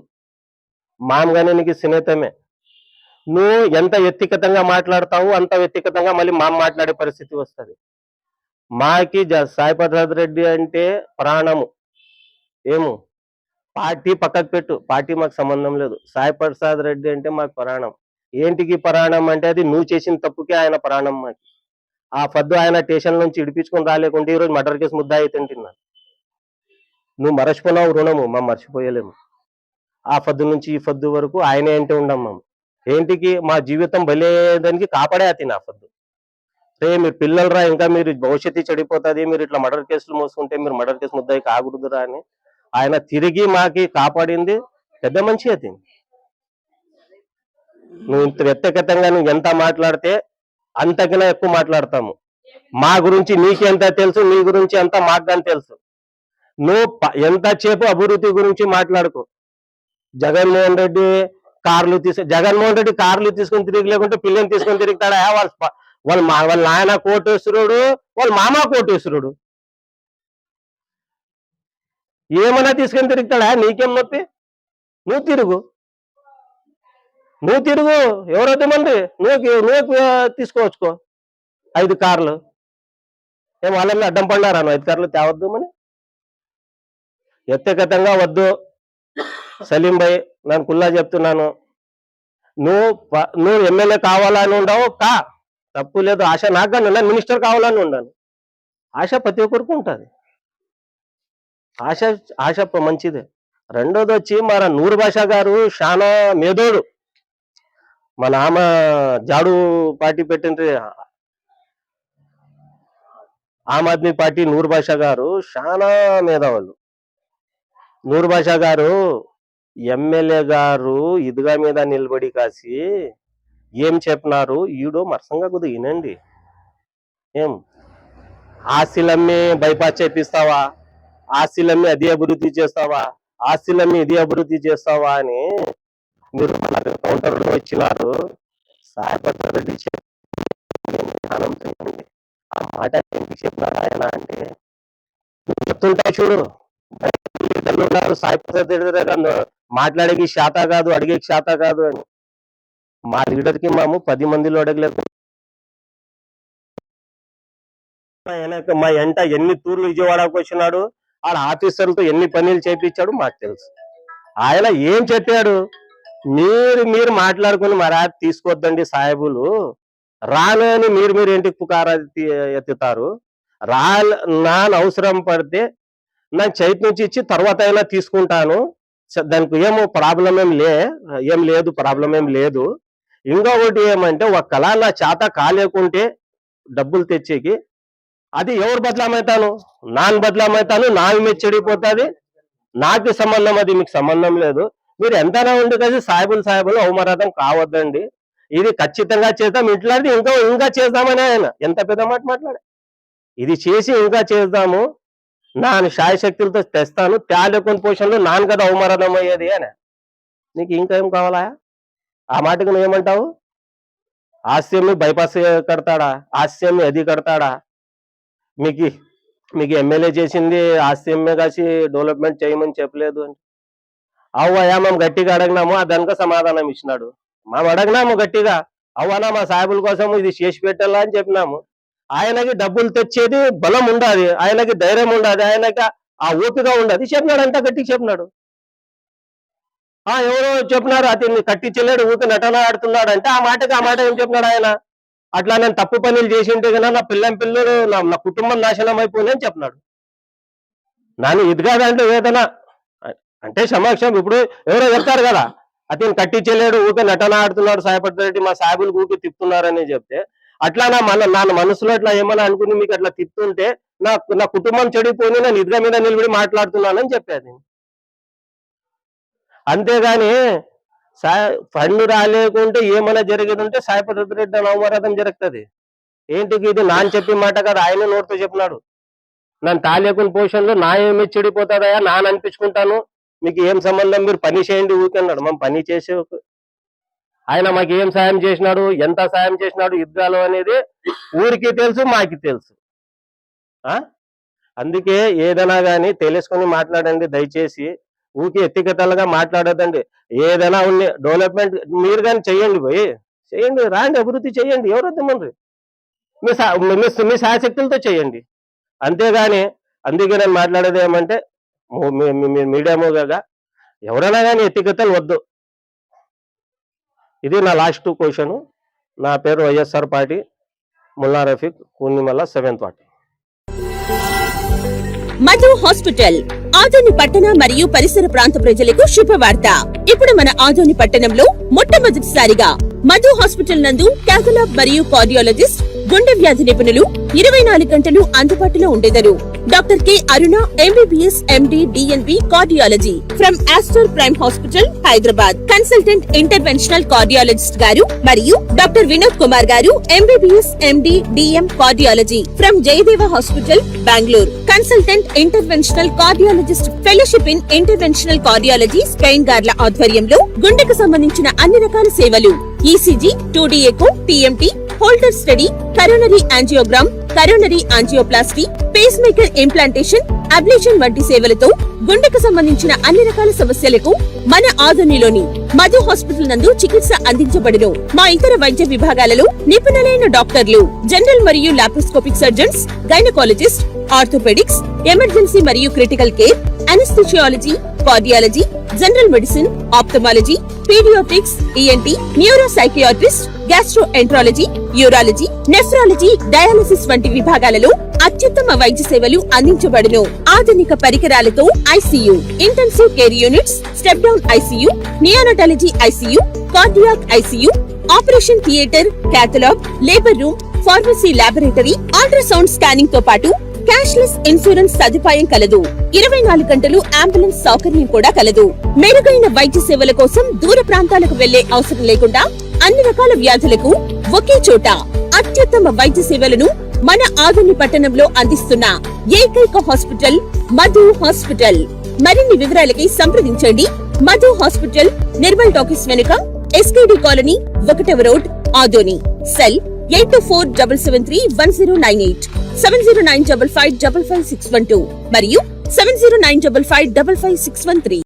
మామగానే నీకు స్నేహితమే. నువ్వు ఎంత వ్యక్తిగతంగా మాట్లాడతావు అంత వ్యక్తిగతంగా మళ్ళీ మాట్లాడే పరిస్థితి వస్తుంది. మాకి సాయి ప్రసాద్ రెడ్డి అంటే ప్రాణము. ఏమో పార్టీ పక్కకు పెట్టు, పార్టీ మాకు సంబంధం లేదు. సాయి ప్రసాద్ రెడ్డి అంటే మాకు ప్రాణం. ఏంటికి ప్రాణం అంటే అది నువ్వు చేసిన తప్పుకే ఆయన ప్రాణం మాకు. ఆ పద్దు ఆయన స్టేషన్ నుంచి ఇడిపించుకొని రాలేకుంటే ఈరోజు మర్డర్ కేసు ముద్ద అవుతుంటున్నాను. నువ్వు మరచిపోయినావు రుణము, మా మర్చిపోయలేము. ఆ పద్దు నుంచి ఈ పద్దు వరకు ఆయనే అంటే ఉండం మేము. ఏంటికి మా జీవితం బలేదానికి కాపాడే అతను ఆ పద్దు. రే మీరు పిల్లలరా, ఇంకా మీరు భవిష్యత్తు చెడిపోతుంది, మీరు ఇట్లా మర్డర్ కేసులు మోసుకుంటే మీరు మర్డర్ కేసు ముద్దాయి కాకూడదురా అని ఆయన తిరిగి మాకి కాపాడింది పెద్ద మనిషి అతను. నువ్వు ఇంత వ్యక్తిగతంగా నువ్వు ఎంత మాట్లాడితే అంతకన్నా ఎక్కువ మాట్లాడతాము. మా గురించి నీకెంత తెలుసు, నీ గురించి ఎంత మాకు కానీ తెలుసు. నువ్వు ఎంతసేపు అభివృద్ధి గురించి మాట్లాడుకో. జగన్మోహన్ రెడ్డి కార్లు జగన్మోహన్ రెడ్డి కార్లు తీసుకొని తిరిగి లేకుంటే పిల్లని తీసుకొని తిరుగుతాడా? వాళ్ళ నాయన కోటేశ్వరుడు, వాళ్ళ మామ కోటేశ్వరుడు, ఏమన్నా తీసుకొని తిరుగుతాడా? నీకేం నొప్పి? నువ్వు తిరుగు, ఎవరొద్దు మంది, నువ్వు తీసుకోవచ్చుకో 5 కార్లు. ఏం వాళ్ళని అడ్డం పడినారా 5 కార్లు తేవద్దు అని? వ్యక్తిగతంగా వద్దు సలీం భాయ్, నేను కుల్లా చెప్తున్నాను. నువ్వు ఎమ్మెల్యే కావాలని ఉండవు తప్పు లేదు. ఆశ నాకు కానీ నేను మినిస్టర్ కావాలని ఉన్నాను. ఆశ ప్రతి ఒక్కరికి ఉంటుంది. ఆశ మంచిదే. రెండోది వచ్చి మన నూరు భాషా గారు చాలా మేధోడు. మన ఆమె జాడు పార్టీ పెట్టింది, ఆమ్ ఆద్మీ పార్టీ. నూరు భాషా గారు చాలా మేధావులు. నూరు భాషా గారు ఎమ్మెల్యే గారు ఇదిగా మీద నిలబడి కాసి ఏం చెప్పినారు ఈడో మరసంగా కొద్దిగా వినండి. ఏం ఆస్తులమ్మి బైపాస్ చేపిస్తావా, ఆస్తులమ్మి అది అభివృద్ధి చేస్తావా, ఆస్తులమ్మి ఇది అభివృద్ధి చేస్తావా అని మీరు కౌంటర్లో ఇచ్చినారు. సాయపత్ర రెడ్డి ఆ మాట ఎందుకు చెప్పినారు ఆయన అంటే, నువ్వు చెప్తుంటావు చూడు, సాయపత్ర రెడ్డి మాట్లాడేకి శాత కాదు, అడిగేకి శాత కాదు అని. మా లీడర్కి మేము 10 మందిలో అడగలేదు. మా ఎంట ఎన్ని తూర్లు విజయవాడకు వచ్చినాడు, ఆడ ఆఫీసర్లతో ఎన్ని పనులు చేపించాడు మాకు తెలుసు. ఆయన ఏం చెప్పాడు, మీరు మాట్లాడుకుని మరా తీసుకోవద్దండి సాహెబులు, రానని మీరు ఇంటికి పుకారా ఎత్తుతారు. నా అవసరం పడితే నాకు చేతి నుంచి ఇచ్చి తర్వాత అయినా తీసుకుంటాను, దానికి ఏమో ప్రాబ్లం ఏం లేదు. ఇంకొకటి ఏమంటే ఒక కళ నా చేత కాలేకుంటే డబ్బులు తెచ్చేకి అది ఎవరు బదలామవుతాను, నాన్ బదలామవుతాను, నా ఇమేజ్ చెడిపోతుంది, నాకు సంబంధం, అది మీకు సంబంధం లేదు. మీరు ఎంతైనా ఉండి కలిసి సాహెబులు అవమరాధం కావద్దండి, ఇది ఖచ్చితంగా చేద్దాం. ఇట్లాంటి ఇంకా చేద్దామని ఆయన ఎంత పెద్ద మాట మాట్లాడా, ఇది చేసి ఇంకా చేద్దాము, నా శాయశక్తులతో తెస్తాను, తేలేకొని పోషణలో నాన్న కదా అవమరాధం అయ్యేది అని. నీకు ఇంకా ఏం కావాలా? ఆ మాటకు నువ్వేమంటావు? ఆస్తిని బైపాస్ కడతాడా, ఆస్తిని అది కడతాడా? మీకు ఎమ్మెల్యే చేసింది ఆస్తిమే కాసి డెవలప్మెంట్ చేయమని చెప్పలేదు అని. అవ్వయా మేము గట్టిగా అడగినాము, దానిక సమాధానం ఇచ్చినాడు. మేము అడగినాము గట్టిగా, అవ్వనా మా సాహెబుల కోసం ఇది చేసి పెట్టాలా అని చెప్పినాము. ఆయనకి డబ్బులు తెచ్చేది బలం ఉండాలి, ఆయనకి ధైర్యం ఉండాలి, ఆయనకి ఆ ఓపిక ఉండదు. చెప్పినాడు, అంతా గట్టిగా చెప్పినాడు. ఎవరో చెప్పినారు అతన్ని కట్టించలేడు, ఊరికి నటన ఆడుతున్నాడు అంటే, ఆ మాట ఏం చెప్పినాడు ఆయన? అట్లా నేను తప్పు పనులు చేసి ఉంటే కన్నా నా పిల్లలు నా కుటుంబం నాశనం అయిపోయింది అని చెప్పినాడు. నాని ఇది కాదంటే ఏదైనా అంటే సమక్షం ఇప్పుడు ఎవరో చెప్తారు కదా, అతను కట్టించలేడు, ఊరికే నటన ఆడుతున్నాడు సాయపత్ర రెడ్డి, మా సాహెబులు ఊరికి తిప్పుతున్నారని చెప్తే, అట్లా నా మనసులో అట్లా ఏమన్నా అనుకుని మీకు అట్లా తిప్పుతుంటే నా కుటుంబం చెడిపోయి నేను ఇదిగా మీద నిలబడి మాట్లాడుతున్నానని చెప్పేది. అంతేగాని ఫండ్ రాలేకుంటే ఏమైనా జరిగేది ఉంటే సాయపత్ర రెడ్డి అవమరాధం జరుగుతుంది. ఏంటికి ఇది నాన్న చెప్పే మాట కదా, ఆయన నోటితో చెప్పినాడు. నన్ను తాలేకుని పోషణలో నా ఏమి చెడిపోతుందయా, నాన్న అనిపించుకుంటాను, మీకు ఏం సంబంధం, మీరు పని చేయండి ఊరికన్నాడు. మనం పని చేసే ఆయన మాకు ఏం సాయం చేసినాడు, ఎంత సాయం చేసినాడు యుద్ధాలు అనేది ఊరికి తెలుసు, మాకి తెలుసు. అందుకే ఏదైనా కానీ తెలుసుకొని మాట్లాడండి దయచేసి, ఊరికి ఎత్తికతలుగా మాట్లాడద్దండి. ఏదైనా ఉంది డెవలప్మెంట్ మీరు కానీ చేయండి, రాండి అభివృద్ధి చేయండి, ఎవరొద్దు మనరి మీ శాశక్తులతో చేయండి. అంతేగాని అందుకే నేను మాట్లాడేది ఏమంటే, మీడియా మూగగా ఎవరైనా కానీ ఎత్తికతలు వద్దు. ఇది నా లాస్ట్ క్వశ్చన్. నా పేరు YSR party, Mulla Rafiq, Koonimalla 7th ward. Madhu hospital Adoni పట్టణ మరియు పరిసర ప్రాంత ప్రజలకు శుభవార్త. ఇప్పుడు మన ఆదోని పట్టణంలో మొట్టమొదటిసారిగా మధు హాస్పిటల్ నందు క్యాథలాబ్ మరియు కార్డియాలజిస్ట్, గుండె వ్యాధి నిపుణులు 24 గంటలు అందుబాటులో ఉండెదరు. Dr. K. Aruna, MBBS, MD, DNB, Cardiology from Astor Prime Hospital, Hyderabad. Consultant Interventional Cardiologist గారు మరియు డాక్టర్ వినోద్ కుమార్ గారు, MBBS, MD, DM, Cardiology from Jayadeva Hospital, Bangalore. Consultant Interventional Cardiologist Fellowship in Interventional Cardiology, Spain గార్ల ఆధ్వర్యంలో గుండెకు సంబంధించిన అన్ని రకాల సేవలు ECG, 2D echo, TMT, Holter study, coronary angiogram, coronary angioplasty, pacemaker implantation, ablation వంటి సేవలతో గుండెకు సంబంధించిన అన్ని రకాల సమస్యలకు మన ఆదోనిలోని మధు హాస్పిటల్ నందు చికిత్స అందించబడును. మా ఇతర వైద్య విభాగాలలో నిపుణులైన డాక్టర్లు, జనరల్ మరియు laparoscopic surgeons, gynaecologist, orthopaedics, emergency మరియు critical care, anaesthesiology, cardiology, general medicine, ophthalmology, paediatrics, ENT, neuro psychiatrist, gastroenterology, urology, nephrology, dialysis వంటి విభాగాలలో అత్యుత్తమ వైద్య సేవలు అందించబడును. ఆధునిక పరికరాలతో ICU, intensive care units, step down ICU, neonatology ICU, cardiac ICU, operation theatre, cath lab, labour room, pharmacy laboratory, ultrasound scanning తో పాటు క్యాష్లెస్ ఇన్సూరెన్స్ సదుపాయం కలదు. 24 గంటలు అంబులెన్స్ సౌకర్యం కూడా కలదు. మెరుగైన వైద్య సేవల కోసం దూర ప్రాంతాలకు వెళ్లే అవసరం లేకుండా అన్ని రకాల వ్యాధులకు ఒకే చోట అత్యుత్తమ వైద్య సేవలను మన ఆదోని పట్టణంలో అందిస్తున్న ఏకైక హాస్పిటల్ మధు హాస్పిటల్. మరిన్ని వివరాలకై సంప్రదించండి. మధు హాస్పిటల్, నిర్మల్ టాకీస్ వెనుక, SKD కాలనీ, 1వ రోడ్, ఆదోని. సెల్ 8247731098, 7095555612 మరియు 7095555613.